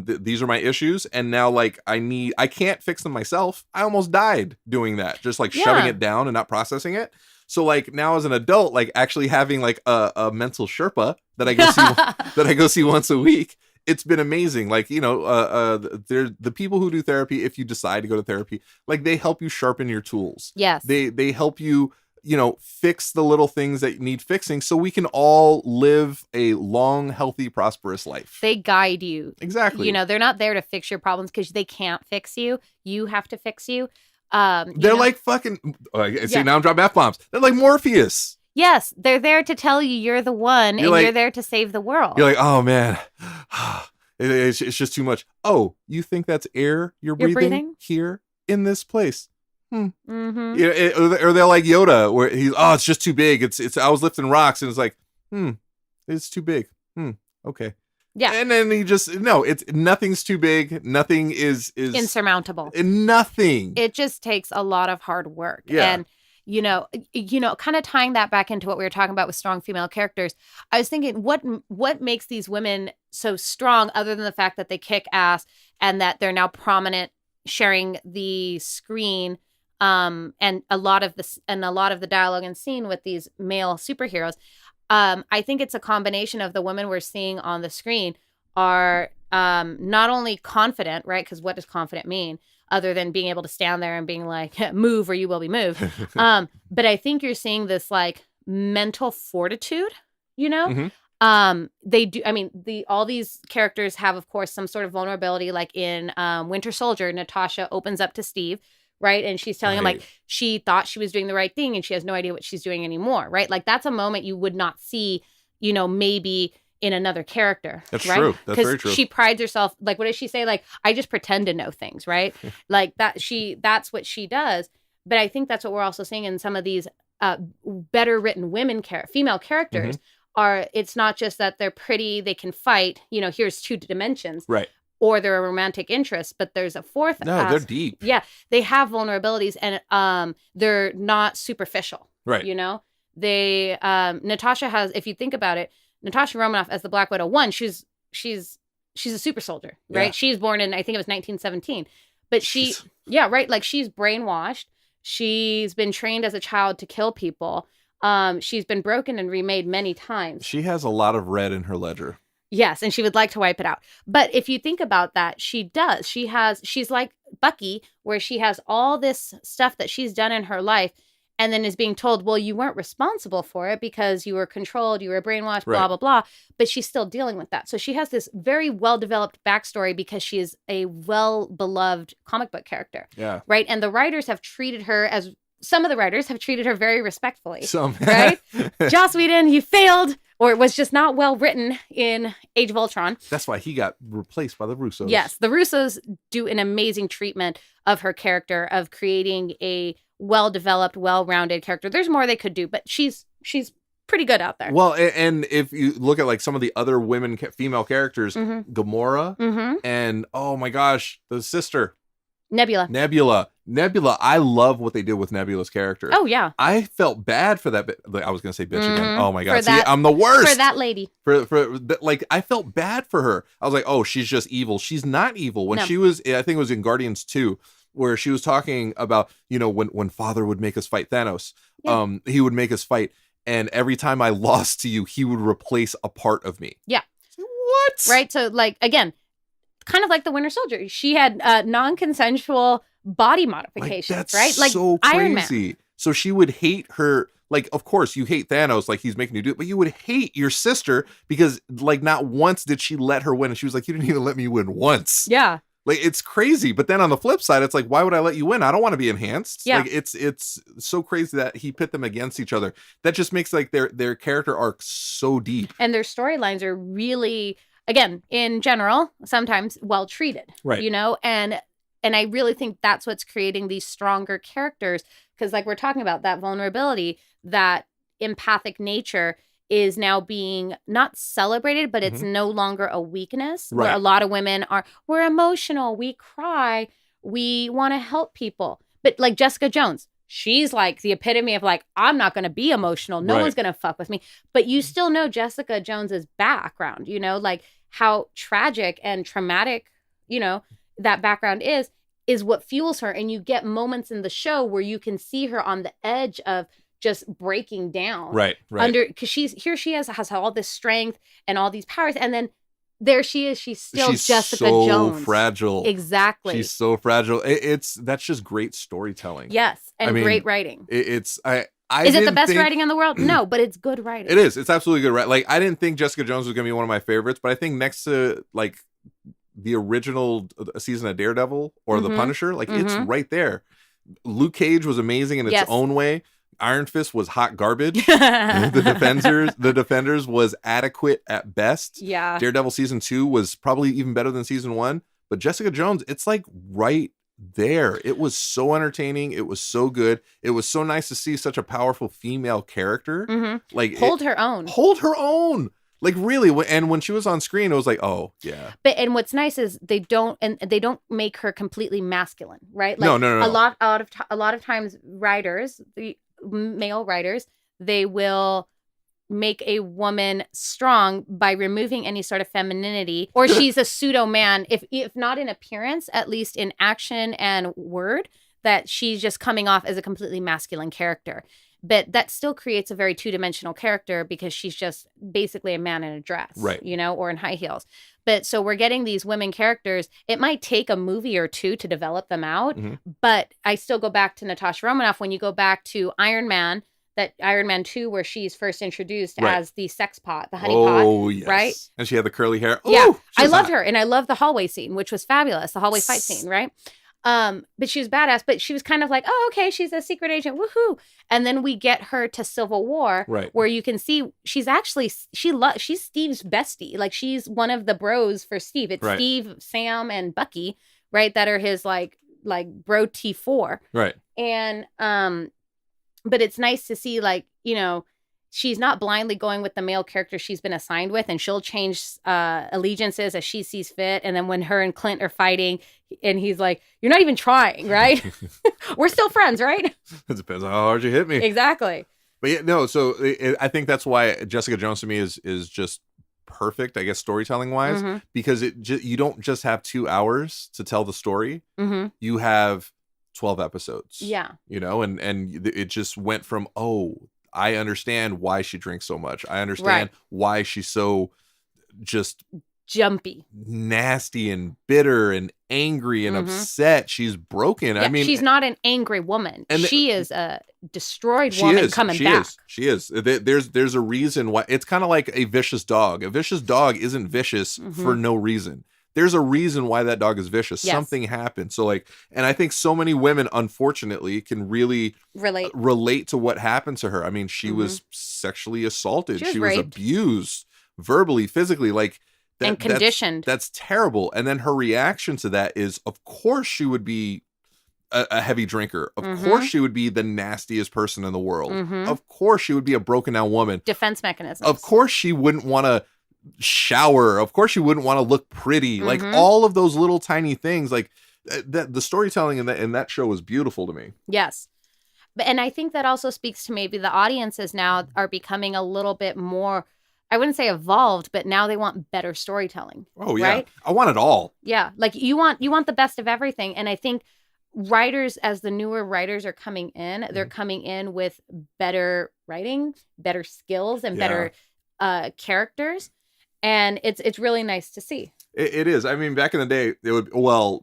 these are my issues. And now like I can't fix them myself. I almost died doing that. Just like shoving it down and not processing it. So like now as an adult, like actually having like a mental Sherpa that I go see once a week, it's been amazing. Like, you know, they're the people who do therapy. If you decide to go to therapy, like they help you sharpen your tools. Yes. They help you, you know, fix the little things that need fixing so we can all live a long, healthy, prosperous life. They guide you. Exactly. You know, they're not there to fix your problems because they can't fix you. You have to fix you. They're like fucking. See, now I'm dropping F-bombs. They're like Morpheus. Yes, they're there to tell you you're the one, you're there to save the world. You're like, oh man, it's just too much. Oh, you think that's air you're breathing here in this place? Mm-hmm. Or they're like Yoda, where it's just too big. It's. I was lifting rocks, and it's like, it's too big. Okay. Yeah. And then it's nothing's too big. Nothing is insurmountable. Nothing. It just takes a lot of hard work. Yeah. And, you know, kind of tying that back into what we were talking about with strong female characters, I was thinking what makes these women so strong other than the fact that they kick ass and that they're now prominent sharing the screen and a lot of the dialogue and scene with these male superheroes. I think it's a combination of the women we're seeing on the screen are not only confident, right? Because what does confident mean other than being able to stand there and being like, move or you will be moved. But I think you're seeing this like mental fortitude, you know? They do. I mean, all these characters have, of course, some sort of vulnerability. Like in Winter Soldier, Natasha opens up to Steve, right? And she's telling him like she thought she was doing the right thing and she has no idea what she's doing anymore, right? Like that's a moment you would not see, maybe in another character. That's right? true. That's very true. She prides herself. Like, what does she say? Like, I just pretend to know things, right? Like that's what she does. But I think that's what we're also seeing in some of these better written female characters. It's not just that they're pretty, they can fight, here's 2 dimensions. Right. Or they're a romantic interest, but there's a fourth. No, they're deep. Yeah, they have vulnerabilities, and they're not superficial. Right. They Natasha has, if you think about it, Natasha Romanoff as the Black Widow. One, she's a super soldier, right? Yeah. She's born in, I think it was 1917, but yeah, right. Like she's brainwashed. She's been trained as a child to kill people. She's been broken and remade many times. She has a lot of red in her ledger. Yes, and she would like to wipe it out. But if you think about that, she does. She's like Bucky, where she has all this stuff that she's done in her life and then is being told, well, you weren't responsible for it because you were controlled, you were brainwashed, blah, blah, blah. But she's still dealing with that. So she has this very well-developed backstory because she is a well-beloved comic book character. Yeah. Right? And the writers have treated her some of the writers have treated her very respectfully. Right? Joss Whedon, he failed or was just not well written in Age of Ultron. That's why he got replaced by the Russos. Yes, the Russos do an amazing treatment of her character, of creating a well-developed, well-rounded character. There's more they could do, but she's pretty good out there. Well, and if you look at like some of the other female characters, Gamora, and oh my gosh, the sister. Nebula. I love what they did with Nebula's character. Oh, yeah. I felt bad for that. I was going to say bitch again. Oh, my God. See, I'm the worst. For that lady. Like, I felt bad for her. I was like, oh, she's just evil. She's not evil. When she was, I think it was in Guardians 2, where she was talking about, when Father would make us fight Thanos, he would make us fight. And every time I lost to you, he would replace a part of me. Yeah. What? Right. So, like, again, kind of like the Winter Soldier. She had non-consensual body modifications, that's right? Like so crazy. Iron Man. So she would hate her. Like, of course, you hate Thanos, like he's making you do it, but you would hate your sister because, like, not once did she let her win. And she was like, you didn't even let me win once. Yeah. Like, it's crazy. But then on the flip side, it's like, why would I let you win? I don't want to be enhanced. Yeah. Like, it's so crazy that he pit them against each other. That just makes, like, their character arc so deep. And their storylines are really, again, in general, sometimes well treated. Right. And I really think that's what's creating these stronger characters. Because like we're talking about, that vulnerability, that empathic nature is now being not celebrated, but it's no longer a weakness. Right. Where a lot of women we're emotional, we cry, we want to help people. But like Jessica Jones, she's like the epitome of like, I'm not going to be emotional. No one's going to fuck with me. But you still know Jessica Jones's background, like how tragic and traumatic, that background is what fuels her. And you get moments in the show where you can see her on the edge of just breaking down. Right. Because she has all this strength and all these powers. And then there she is. She's Jessica Jones. So fragile. Exactly. She's so fragile. That's just great storytelling. Yes. And great writing. Is it the best writing in the world? No, but it's good writing. It is. It's absolutely good writing. Like, I didn't think Jessica Jones was going to be one of my favorites, but I think next to like the original season of Daredevil or The Punisher, like it's right there. Luke Cage was amazing in its own way. Iron Fist was hot garbage. The Defenders was adequate at best. Yeah. Daredevil season 2 was probably even better than season 1. But Jessica Jones, it's like right there. It was so entertaining. It was so good. It was so nice to see such a powerful female character. Like hold her own. Like really, and when she was on screen, it was like, oh yeah. And what's nice is they don't make her completely masculine, right? Like, no. A lot of times, the male writers, they will make a woman strong by removing any sort of femininity, or she's a pseudo man, if not in appearance, at least in action and word. that she's just coming off as a completely masculine character. But that still creates a very two-dimensional character because she's just basically a man in a dress, right, or in high heels. But so we're getting these women characters. It might take a movie or two to develop them out, but I still go back to Natasha Romanoff. When you go back to Iron Man, that Iron Man 2, where she's first introduced as the sex pot, the honey pot, yes. right? And she had the curly hair. Yeah, Ooh, I loved her, and I loved the hallway scene, which was fabulous, the hallway fight scene, right? But she was badass, but she was kind of like, oh, okay, she's a secret agent, woohoo. And then we get her to Civil War, where you can see she's actually, she's Steve's bestie. Like, she's one of the bros for Steve. It's Steve, Sam, and Bucky, right? That are his like bro T4. Right. And, but it's nice to see, like, she's not blindly going with the male character she's been assigned with, and she'll change allegiances as she sees fit. And then when her and Clint are fighting, and he's like, "You're not even trying, right? We're still friends, right?" It depends on how hard you hit me. Exactly. But yeah, no. So I think that's why Jessica Jones to me is just perfect, I guess, storytelling wise, because you don't just have 2 hours to tell the story. You have 12 episodes. Yeah. And it just went from, I understand why she drinks so much. I understand why she's so just jumpy, nasty, and bitter, and angry, and upset. She's broken. Yeah, I mean, she's not an angry woman. She is a destroyed woman coming back. She is. There's a reason why. It's kind of like a vicious dog. A vicious dog isn't vicious for no reason. There's a reason why that dog is vicious. Yes. Something happened. So and I think so many women, unfortunately, can really relate to what happened to her. I mean, she was sexually assaulted. She was abused verbally, physically, and conditioned. That's terrible. And then her reaction to that is, of course, she would be a heavy drinker. Of course, she would be the nastiest person in the world. Of course, she would be a broken down woman. Defense mechanisms. Of course, she wouldn't want to shower. Of course, she wouldn't want to look pretty. Like all of those little tiny things. Like the storytelling in that show was beautiful to me. Yes. And I think that also speaks to maybe the audiences now are becoming a little bit more, I wouldn't say evolved, but now they want better storytelling. Oh yeah. Right? I want it all. Yeah. Like you want the best of everything. And I think writers, as the newer writers are coming in, they're coming in with better writing, better skills, and better characters. And it's really nice to see. It is. I mean, back in the day,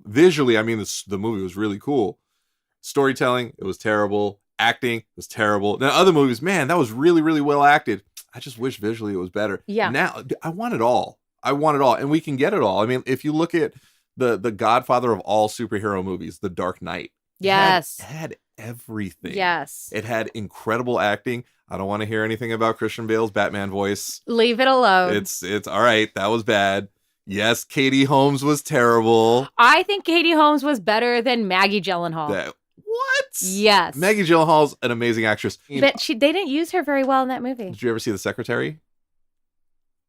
visually, I mean, the movie was really cool. Storytelling, it was terrible. Acting was terrible. Now, other movies, man, that was really, really well acted. I just wish visually it was better. Yeah. Now, I want it all. And we can get it all. I mean, if you look at the godfather of all superhero movies, The Dark Knight. Yes. It had everything. Yes. It had incredible acting. I don't want to hear anything about Christian Bale's Batman voice. Leave it alone. It's all right. That was bad. Yes, Katie Holmes was terrible. I think Katie Holmes was better than Maggie Gyllenhaal. What? Yes. Maggie Gyllenhaal's an amazing actress. But they didn't use her very well in that movie. Did you ever see The Secretary?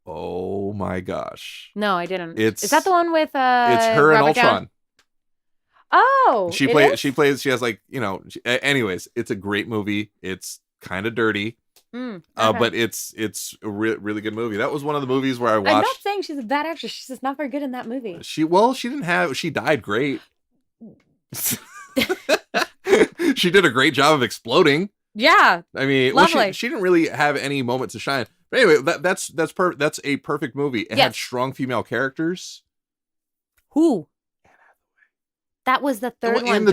Oh my gosh. No, I didn't. Is that the one with it's her and Ultron. Oh. She has anyways, it's a great movie. It's kind of dirty. Okay. But it's a really good movie. That was one of the movies where I watched. I'm not saying she's a bad actress. She's just not very good in that movie. She died great. She did a great job of exploding. Yeah. I mean, lovely. She didn't really have any moment to shine. But anyway, that's a perfect movie. It had strong female characters. Who? That was the third one. In the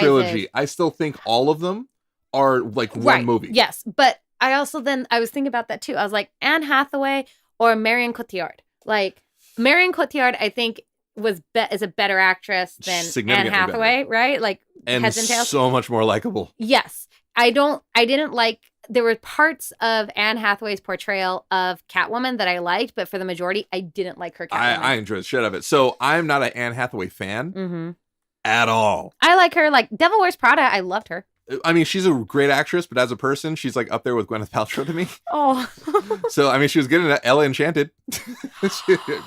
trilogy, I still think all of them are like one movie. Yes, but I was thinking about that too. I was like, Anne Hathaway or Marion Cotillard. Like Marion Cotillard, I think is a better actress than Anne Hathaway, better. Right? Like and heads and tails. So much more likable. Yes, didn't like. There were parts of Anne Hathaway's portrayal of Catwoman that I liked, but for the majority, I didn't like her Catwoman. I enjoyed the shit out of it. So I'm not an Anne Hathaway fan at all. I like her. Like Devil Wears Prada, I loved her. I mean, she's a great actress, but as a person, she's like up there with Gwyneth Paltrow to me. Oh. So, I mean, she was good in Ella Enchanted.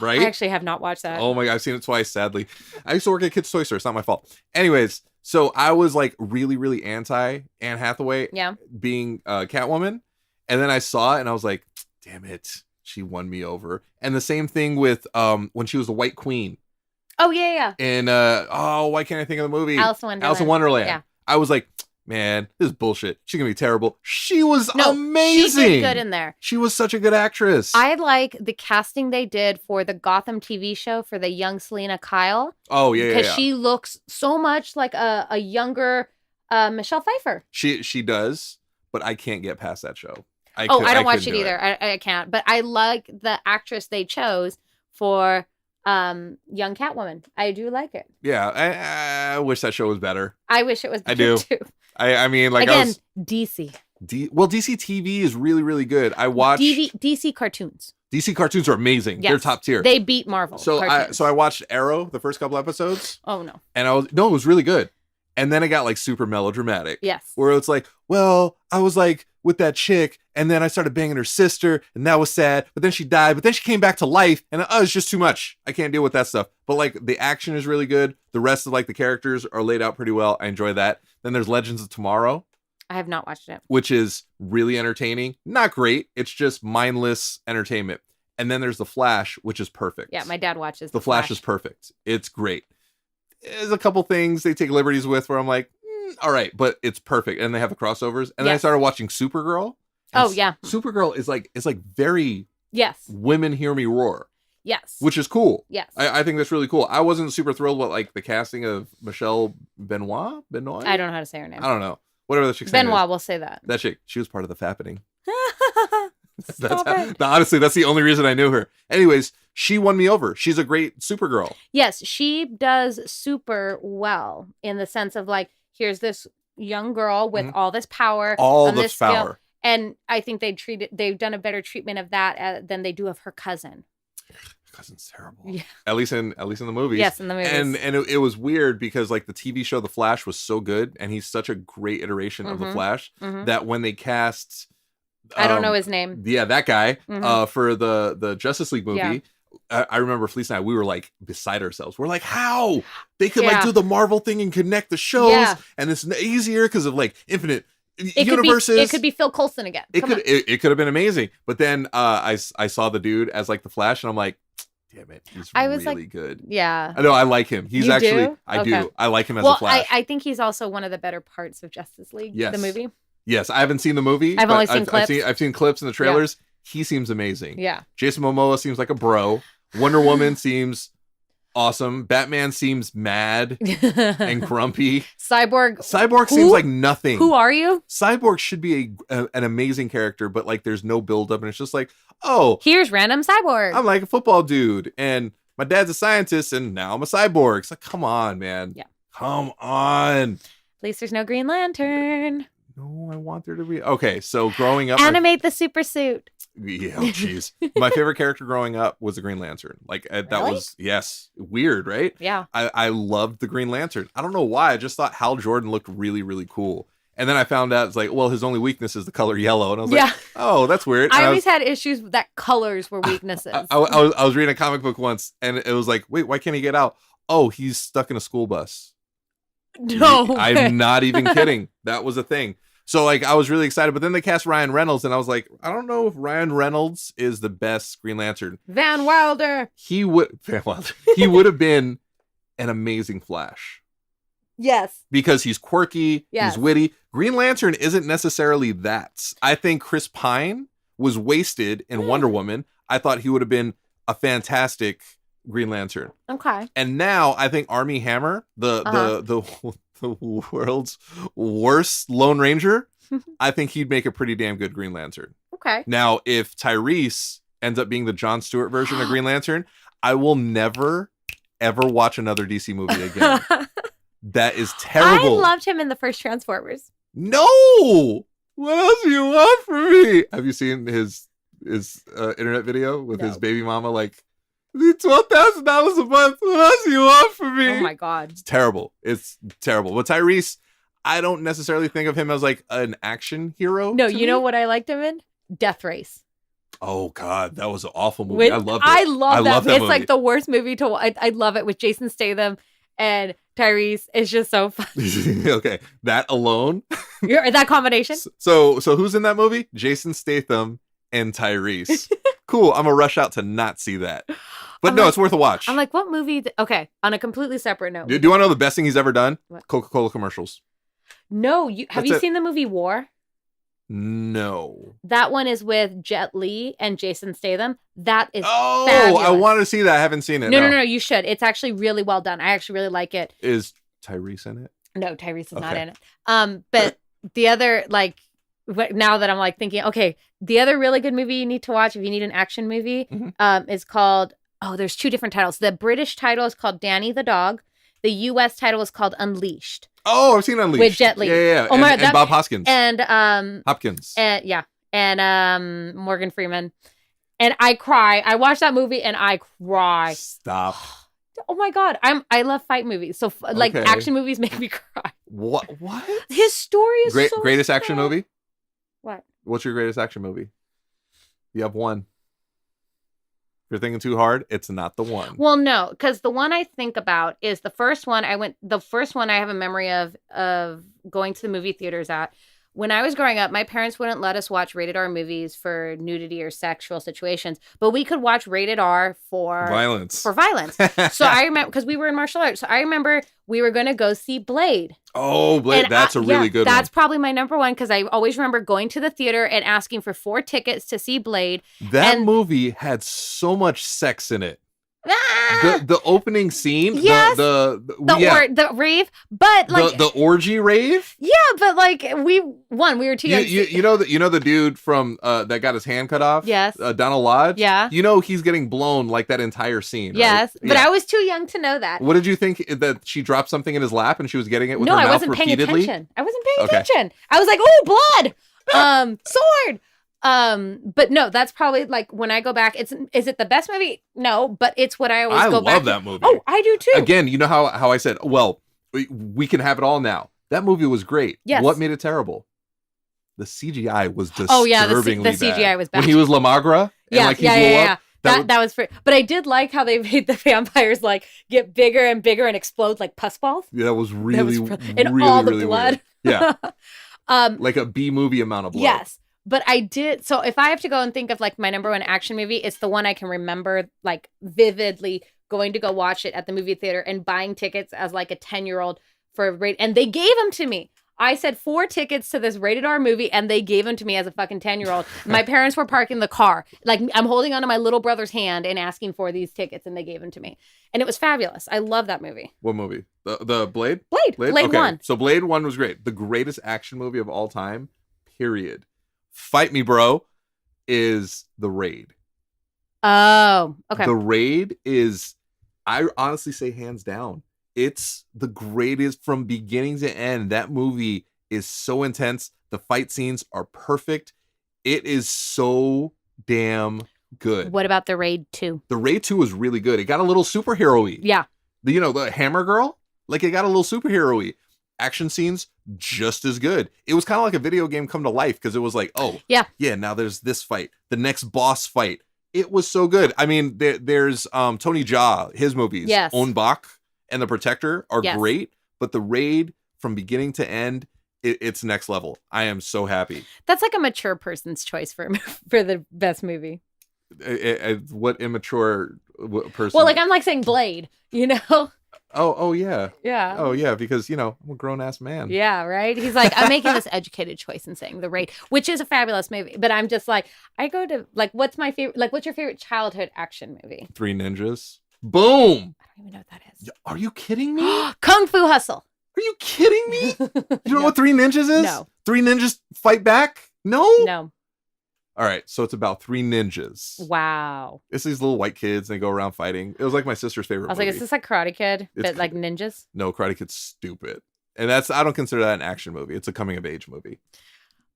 Right? I actually have not watched that. Oh my God, I've seen it twice, sadly. I used to work at Kids Toy Store. It's not my fault. Anyways, so I was like really, really anti Anne Hathaway being Catwoman. And then I saw it and I was like, damn it. She won me over. And the same thing with when she was the White Queen. Oh, yeah. In why can't I think of the movie? Alice in Wonderland. Alice in Wonderland. Yeah. I was like, man, this is bullshit. She's gonna be terrible. She was No, amazing. She did good in there. She was such a good actress. I like the casting they did for the Gotham TV show for the young Selena Kyle. Oh, yeah. Because she looks so much like a younger Michelle Pfeiffer. She does, but I can't get past that show. I don't watch it either. I can't. But I like the actress they chose for young Catwoman. I do like it. Yeah, I wish that show was better. I wish it was better, I do. too. I mean, like, again, DC. DC TV is really, really good. I watch DC cartoons. DC cartoons are amazing. Yes. They're top tier. They beat Marvel. So I watched Arrow, the first couple episodes. Oh, no. And it was really good. And then it got like super melodramatic. Yes. Where it's like, well, I was like with that chick, and then I started banging her sister, and that was sad. But then she died, but then she came back to life, and it's just too much. I can't deal with that stuff. But like the action is really good. The rest of like the characters are laid out pretty well. I enjoy that. Then there's Legends of Tomorrow. I have not watched it. Which is really entertaining. Not great. It's just mindless entertainment. And then there's The Flash, which is perfect. Yeah, my dad watches The Flash is perfect. It's great. There's a couple things they take liberties with where I'm like, all right, but it's perfect. And they have the crossovers. And then I started watching Supergirl. Oh, yeah. Supergirl is like very women hear me roar. Yes. Which is cool. Yes. I think that's really cool. I wasn't super thrilled with like the casting of Michelle Benoit. I don't know how to say her name. I don't know. Whatever the chick's name is. Benoit, we'll say that. That chick, she was part of the Fappening. Stop it. Honestly, that's the only reason I knew her. Anyways, she won me over. She's a great Supergirl. Yes, she does super well in the sense of like, here's this young girl with all this power. All this power. Skill, and I think they've done a better treatment of that than they do of her cousin. Her cousin's terrible. Yeah. At least in the movies. Yes, in the movies. And it was weird because like the TV show The Flash was so good, and he's such a great iteration of the Flash that when they cast I don't know his name. Yeah, that guy for the Justice League movie. Yeah. I remember Felice and I, we were like beside ourselves. We're like, how they could like do the Marvel thing and connect the shows, and it's easier because of like infinite universes. It could be Phil Coulson again. It could have been amazing. But then I saw the dude as like the Flash, and I'm like, damn it, he's really good. Yeah, I know, I like him. He's do. I like him as a Flash. I think he's also one of the better parts of Justice League. The movie. Yes, I haven't seen the movie. I've only seen clips. I've seen clips in the trailers. Yeah. He seems amazing. Yeah. Jason Momoa seems like a bro. Wonder Woman seems awesome. Batman seems mad and grumpy. Cyborg seems like nothing. Who are you? Cyborg should be an amazing character, but like there's no build up, and it's just like, oh, here's random cyborg. I'm like a football dude, and my dad's a scientist, and now I'm a cyborg. It's like, come on, man. Yeah. Come on. At least there's no Green Lantern. No, I want there to be. Okay, so growing up, animate the super suit. Yeah, oh jeez. My favorite character growing up was the Green Lantern. Like that was weird, right? Yeah. I loved the Green Lantern. I don't know why. I just thought Hal Jordan looked really, really cool. And then I found out it's like, well, his only weakness is the color yellow, and I was like, oh, that's weird. I always had issues that colors were weaknesses. I was reading a comic book once, and it was like, wait, why can't he get out? Oh, he's stuck in a school bus. No, I'm not even kidding. That was a thing. So like I was really excited, but then they cast Ryan Reynolds, and I was like, I don't know if Ryan Reynolds is the best Green Lantern. Van Wilder. He would have been an amazing Flash. Yes. Because he's quirky, he's witty. Green Lantern isn't necessarily that. I think Chris Pine was wasted in Wonder Woman. I thought he would have been a fantastic Green Lantern. Okay. And now I think Armie Hammer, the world's worst Lone Ranger, I think he'd make a pretty damn good Green Lantern. Okay. Now, if Tyrese ends up being the Jon Stewart version of Green Lantern, I will never, ever watch another DC movie again. That is terrible. I loved him in the first Transformers. No! What else do you want from me? Have you seen his internet video with his baby mama like, $12,000 a month. What else do you want from me? Oh my God. It's terrible. It's terrible. But Tyrese, I don't necessarily think of him as like an action hero. No, you know what I liked him in? Death Race. Oh God, that was an awful movie. I loved it. I love that. It's movie. like the worst movie to watch. I love it with Jason Statham and Tyrese. It's just so fun. Okay, that alone. That combination. So who's in that movie? Jason Statham and Tyrese. Cool. I'm gonna rush out to not see that. But no, it's worth a watch. I'm like, what movie? Okay, on a completely separate note. Do you want to know the best thing he's ever done? What? Coca-Cola commercials. No, have you seen the movie War? No. That one is with Jet Li and Jason Statham. That is fabulous. I want to see that. I haven't seen it. No, you should. It's actually really well done. I actually really like it. Is Tyrese in it? No, Tyrese is not in it. But the other, like, now that I'm like thinking, okay, the other really good movie you need to watch if you need an action movie is called, there's two different titles. The British title is called Danny the Dog. The U.S. title is called Unleashed. Oh, I've seen Unleashed. With Jet Li. Yeah. Oh my God, and Bob Hoskins. And Hopkins. And Morgan Freeman. And I cry. I watched that movie and I cry. Stop. Oh my God. I love fight movies. So action movies make me cry. What? His story is greatest sad. action movie? What? What's your greatest action movie? You have one. If you're thinking too hard, it's not the one. Well, no, because the one I think about is the first one I have a memory of going to the movie theaters at. When I was growing up, my parents wouldn't let us watch rated R movies for nudity or sexual situations, but we could watch rated R for violence. So I remember, because we were in martial arts, so I remember we were going to go see Blade. Oh, Blade. That's a really good one. That's probably my number one, because I always remember going to the theater and asking for 4 tickets to see Blade. That movie had so much sex in it. The opening scene, yes, the rave, but like the orgy rave. Yeah, but like we were too young. You know the dude from that got his hand cut off. Yes, Donald Lodge. Yeah, you know he's getting blown like that entire scene. Yes, right? But I was too young to know that. What did you think that she dropped something in his lap and she was getting it with her mouth repeatedly? I wasn't paying attention. I was like, oh, blood, sword. But no, that's probably like when I go back, is it the best movie? No, but it's what I always go back to. I love that movie. Oh, I do too. Again, you know how I said, well, we can have it all now. That movie was great. Yes. What made it terrible? The CGI was disturbingly the CGI was bad. When he was Lamagra and like he blew up. That was free. But I did like how they made the vampires like get bigger and bigger and explode like pus balls. Yeah, that was really and all the blood. Weird. Yeah. Like a B movie amount of blood. Yes. But I did. So if I have to go and think of like my number one action movie, it's the one I can remember like vividly going to go watch it at the movie theater and buying tickets as like a 10-year-old for a rate. And they gave them to me. I said 4 tickets to this rated R movie and they gave them to me as a fucking 10-year-old. My parents were parking the car. Like I'm holding onto my little brother's hand and asking for these tickets and they gave them to me. And it was fabulous. I love that movie. What movie? The Blade? Blade okay. 1. So Blade 1 was great. The greatest action movie of all time, period. Fight Me Bro is The Raid. Oh, okay. The Raid is, I honestly say hands down, it's the greatest from beginning to end. That movie is so intense. The fight scenes are perfect. It is so damn good. What about The Raid 2? The Raid 2 was really good. It got a little superhero-y. Yeah. The Hammer Girl, like it got a little superhero-y. Action scenes just as good. It was kind of like a video game come to life because it was like, oh yeah, now there's this fight, the next boss fight. It was so good. I mean, there's Tony Jaa, his movies, yes. On Bak and The Protector are great, but The Raid from beginning to end, it's next level. I am so happy. That's like a mature person's choice for the best movie. What immature person? Well, like I'm like saying Blade, you know. Oh yeah. Yeah. Oh yeah, because I'm a grown ass man. Yeah, right. He's like, I'm making this educated choice and saying The Raid, which is a fabulous movie. But I'm just like, I go to like, what's my favorite? Like, what's your favorite childhood action movie? 3 Ninjas. Boom. I don't even know what that is. Are you kidding me? Kung Fu Hustle. Are you kidding me? You don't know what 3 Ninjas is? No. 3 Ninjas Fight Back? No. No. All right, so it's about 3 ninjas. Wow. It's these little white kids and they go around fighting. It was like my sister's favorite movie. Like, is this like Karate Kid, but like ninjas? No, Karate Kid's stupid. And I don't consider that an action movie. It's a coming of age movie.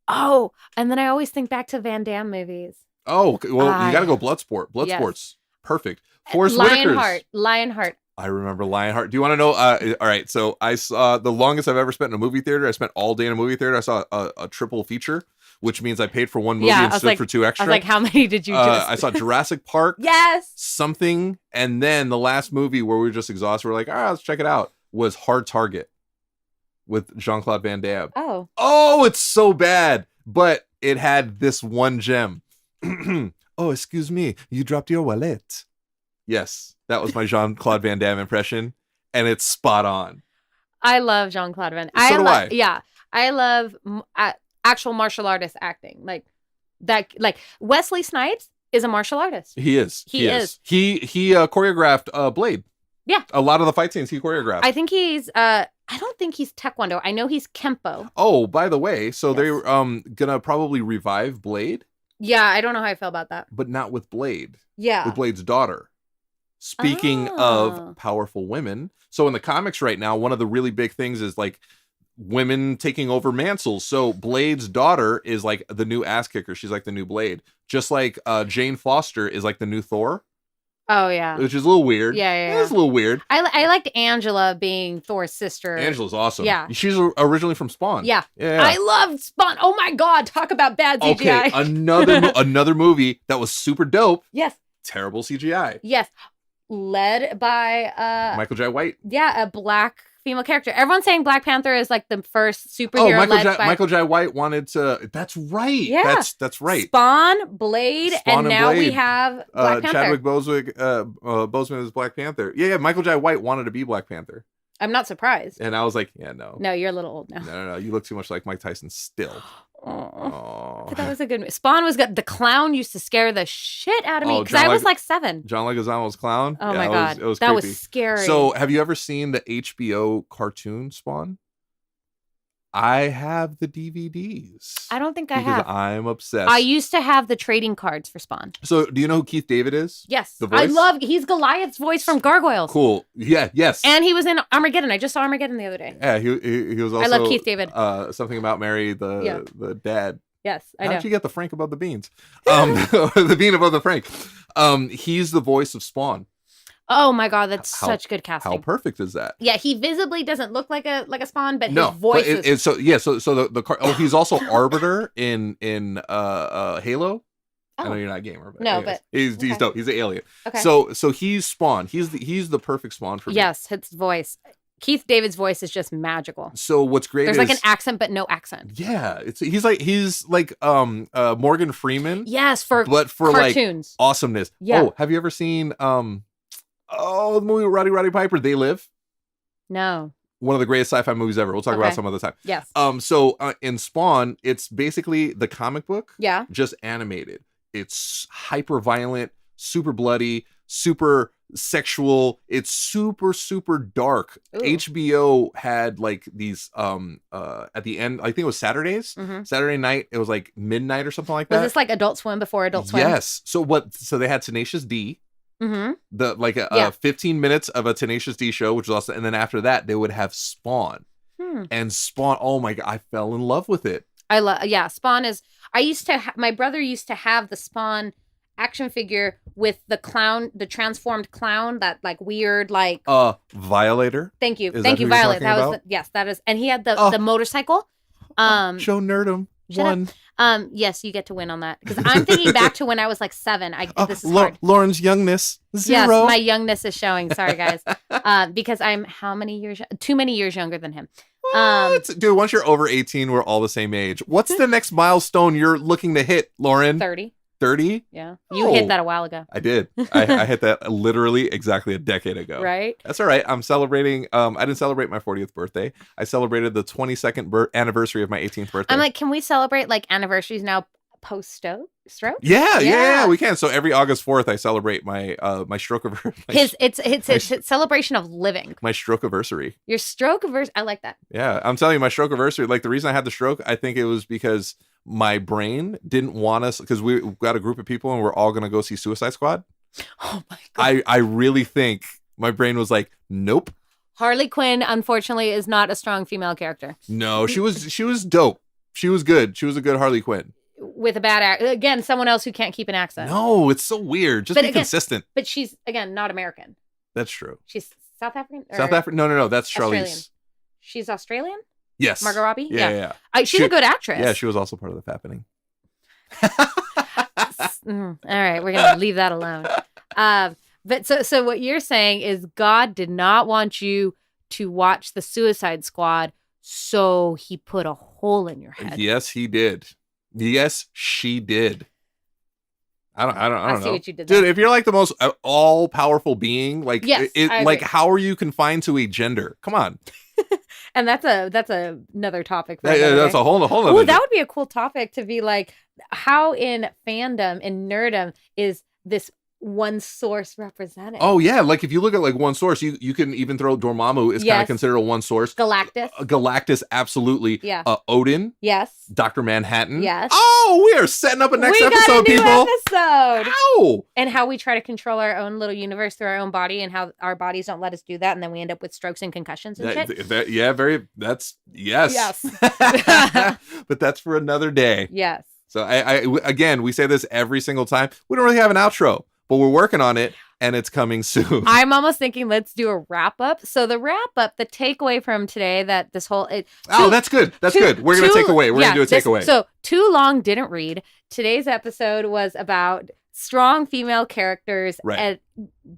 Oh, and then I always think back to Van Damme movies. Oh, well, you got to go Bloodsport. Bloodsport's perfect. Forrest Whitaker's. Lionheart. I remember Lionheart. Do you want to know? All right, so I saw the longest I've ever spent in a movie theater. I spent all day in a movie theater. I saw a triple feature, which means I paid for one movie and stood for 2 extra. I was like, how many did you just... I saw Jurassic Park. Yes. Something. And then the last movie where we were just exhausted, we're like, all right, let's check it out, was Hard Target with Jean-Claude Van Damme. Oh, it's so bad. But it had this one gem. Oh, excuse me. You dropped your wallet. Yes, that was my Jean-Claude Van Damme impression, and it's spot on. I love Jean-Claude Van. So do I. Yeah, I love actual martial artist acting. Like that. Like Wesley Snipes is a martial artist. He is. He is. He choreographed Blade. Yeah. A lot of the fight scenes he choreographed. I think he's. I don't think he's Taekwondo. I know he's Kempo. Oh, by the way, so Yes. they're gonna probably revive Blade, Yeah, I don't know how I feel about that. but not with Blade. Yeah. With Blade's daughter. Speaking of powerful women, so in the comics right now, one of the really big things is like women taking over mantles. So Blade's daughter is like the new ass kicker. She's like the new Blade. Just like Jane Foster is like the new Thor. Oh yeah. Which is a little weird. Yeah. It's a little weird. I liked Angela being Thor's sister. Angela's awesome. Yeah. She's originally from Spawn. Yeah. Yeah. I loved Spawn. Oh my God. Talk about bad CGI. Okay, another movie that was super dope. Yes. Terrible CGI. Yes. Led by Michael J. White. Yeah, a black female character. Everyone's saying Black Panther is like the first superhero Michael J. White wanted to. That's right. Yeah. That's right. Spawn, Blade, and now we have Black Panther. Chadwick Boseman is Black Panther. Yeah, Michael J. White wanted to be Black Panther. I'm not surprised. And I was like, yeah, no. No, you're a little old now. No. You look too much like Mike Tyson still. Oh. But that was a good movie. Spawn was good. The clown used to scare the shit out of me because I was like 7. John Leguizamo's clown. Oh my God. It was that creepy. was scary. So have you ever seen the HBO cartoon Spawn? I have the DVDs. I don't think I have. Because I'm obsessed. I used to have the trading cards for Spawn. So do you know who Keith David is? Yes. The voice? He's Goliath's voice from Gargoyles. Cool. Yeah, yes. And he was in Armageddon. I just saw Armageddon the other day. Yeah, he was also. I love Keith David. Something about Mary, the dad. Yes, I know. How'd you get the Frank above the beans? The bean above the Frank. He's the voice of Spawn. Oh my God, that's such good casting. How perfect is that? Yeah, he visibly doesn't look like a Spawn, but no, his voice is. So he's also Arbiter in Halo. Oh. I know you're not a gamer, but no, anyways. but he's dope. He's an alien. Okay. So he's Spawn. He's the perfect Spawn for me. Yes, his voice. Keith David's voice is just magical. So what's great There's is like an accent, but no accent. Yeah, he's like Morgan Freeman. Yes, for cartoons. Like awesomeness. Yeah. Oh, have you ever seen the movie Roddy Piper, They Live? No. One of the greatest sci-fi movies ever. We'll talk about some other time. Yes. So in Spawn, it's basically the comic book. Yeah. Just animated. It's hyper violent, super bloody, super sexual. It's super dark. Ooh. HBO had like these at the end, I think it was Saturdays. Mm-hmm. Saturday night, it was like midnight or something like that. Was this like Adult Swim before Adult Swim? Yes. So they had Tenacious D. Mm-hmm. The 15 minutes of a Tenacious D show, which was awesome. And then after that, they would have Spawn. And Spawn, oh my God, I fell in love with it. Spawn is. My brother used to have the Spawn action figure with the clown, the transformed clown, that like weird like. Violator. Thank you, Is thank you, Violet. That was yes, that is, and he had the motorcycle. Show Nerdum won. Yes, you get to win on that because I'm thinking back to when I was like 7. This is hard. Lauren's youngness 0. Yes, my youngness is showing. Sorry, guys. Because I'm how many years? Too many years younger than him. Dude, once you're over 18, we're all the same age. What's the next milestone you're looking to hit, Lauren? 30. 30? Yeah. You hit that a while ago. I did. I hit that literally exactly a decade ago. Right. That's all right. I'm celebrating. I didn't celebrate my 40th birthday. I celebrated the 22nd anniversary of my 18th birthday. I'm like, can we celebrate like anniversaries now post-stroke? Yeah, we can. So every August 4th, I celebrate my my stroke of it's celebration of living. My stroke anniversary. Your stroke anniversary. I like that. Yeah, I'm telling you, my stroke anniversary. Like the reason I had the stroke, I think it was because my brain didn't want us, because we've got a group of people and we're all gonna go see Suicide Squad. Oh my God. I really think my brain was like, nope. Harley Quinn, unfortunately, is not a strong female character. No, she was dope. She was good. She was a good Harley Quinn. With a bad again, someone else who can't keep an accent. No, it's so weird. Just be consistent. But she's again not American. That's true. She's South African. South African? No. That's Charlize. She's Australian. Yes. Margot Robbie. Yeah. She's a good actress. Yeah, she was also part of the Fappening. All right, we're gonna leave that alone. But so what you're saying is God did not want you to watch the Suicide Squad, so He put a hole in your head. Yes, He did. Yes, she did. I don't see know. what you did Dude, there. if you're like the most all-powerful being, like, Yes, I like, agree. how are you confined to a gender? Come on. And that's another topic for Yeah, another that's day. a whole Oh, other. that would be a cool topic to be like, how in fandom and nerdom is this one source represented? Oh yeah, like if you look at like one source, you can even throw Dormammu is kind of Yes. considered a one source. Galactus. Galactus, absolutely. Yeah. Odin, Yes. Dr. Manhattan. Yes. Oh, we are setting up a next we episode, got a new people. episode. Ow! And how we try to control our own little universe through our own body, and how our bodies don't let us do that, and then we end up with strokes and concussions and shit. That's yes. Yes. But that's for another day. Yes. So again, we say this every single time. We don't really have an outro, but we're working on it, and it's coming soon. I'm almost thinking let's do a wrap up. So the wrap up, the takeaway from today, that this whole that's good. That's good. We're gonna take away. We're gonna do a takeaway. So too long didn't read. Today's episode was about strong female characters that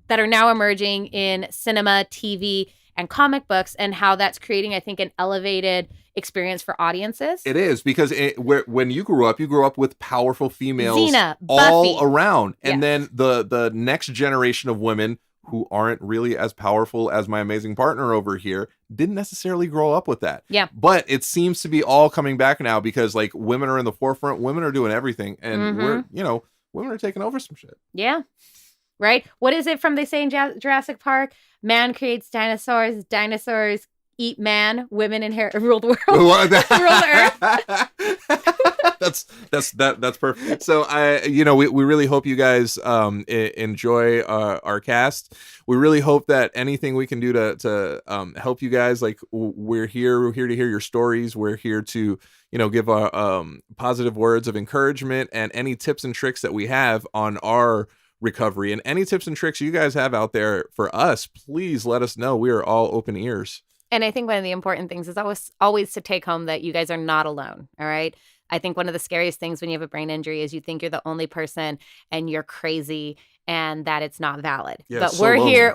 are now emerging in cinema, TV, and comic books, and how that's creating, I think, an elevated experience for audiences. It is, because when you grew up with powerful females Xena, all Buffy. around, and Yes. then the next generation of women who aren't really as powerful as my amazing partner over here didn't necessarily grow up with that. Yeah. But it seems to be all coming back now, because like women are in the forefront, women are doing everything, and women are taking over some shit. Yeah. Right? What is it from they say in Jurassic Park? Man creates dinosaurs, dinosaurs eat man, women rule the world. Rule the earth. That's perfect. So we really hope you guys enjoy our cast. We really hope that anything we can do to help you guys, like, we're here to hear your stories. We're here to give positive words of encouragement, and any tips and tricks that we have on our recovery, and any tips and tricks you guys have out there for us, please let us know. We are all open ears. And I think one of the important things is always to take home that you guys are not alone. All right. I think one of the scariest things when you have a brain injury is you think you're the only person and you're crazy and that it's not valid. Yeah, but so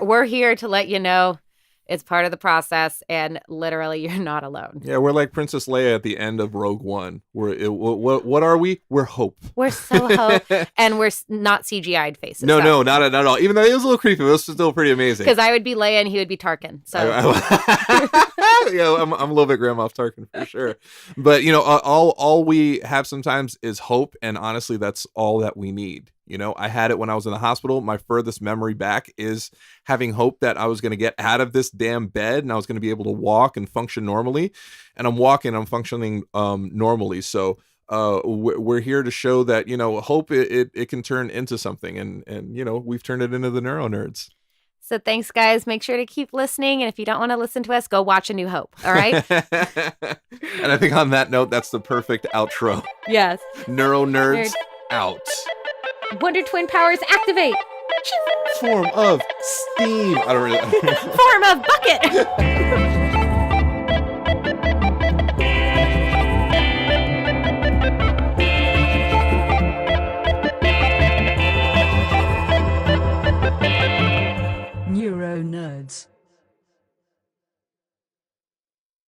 we're here to let you know it's part of the process, and literally you're not alone. Yeah, we're like Princess Leia at the end of Rogue One. What are we? We're hope. We're so hope, and we're not CGI'd faces. No, not at all. Even though it was a little creepy, it was still pretty amazing. Because I would be Leia and he would be Tarkin. So yeah, I'm a little bit Grand Moff Tarkin for sure. But all we have sometimes is hope, and honestly, that's all that we need. I had it when I was in the hospital. My furthest memory back is having hope that I was going to get out of this damn bed and I was going to be able to walk and function normally. And I'm functioning normally. So we're here to show that, hope it can turn into something. And we've turned it into the NeuroNerds. So thanks, guys. Make sure to keep listening. And if you don't want to listen to us, go watch A New Hope. All right. And I think on that note, that's the perfect outro. Yes. NeuroNerds out. Wonder Twin powers activate. Form of steam. I don't really. Form of bucket.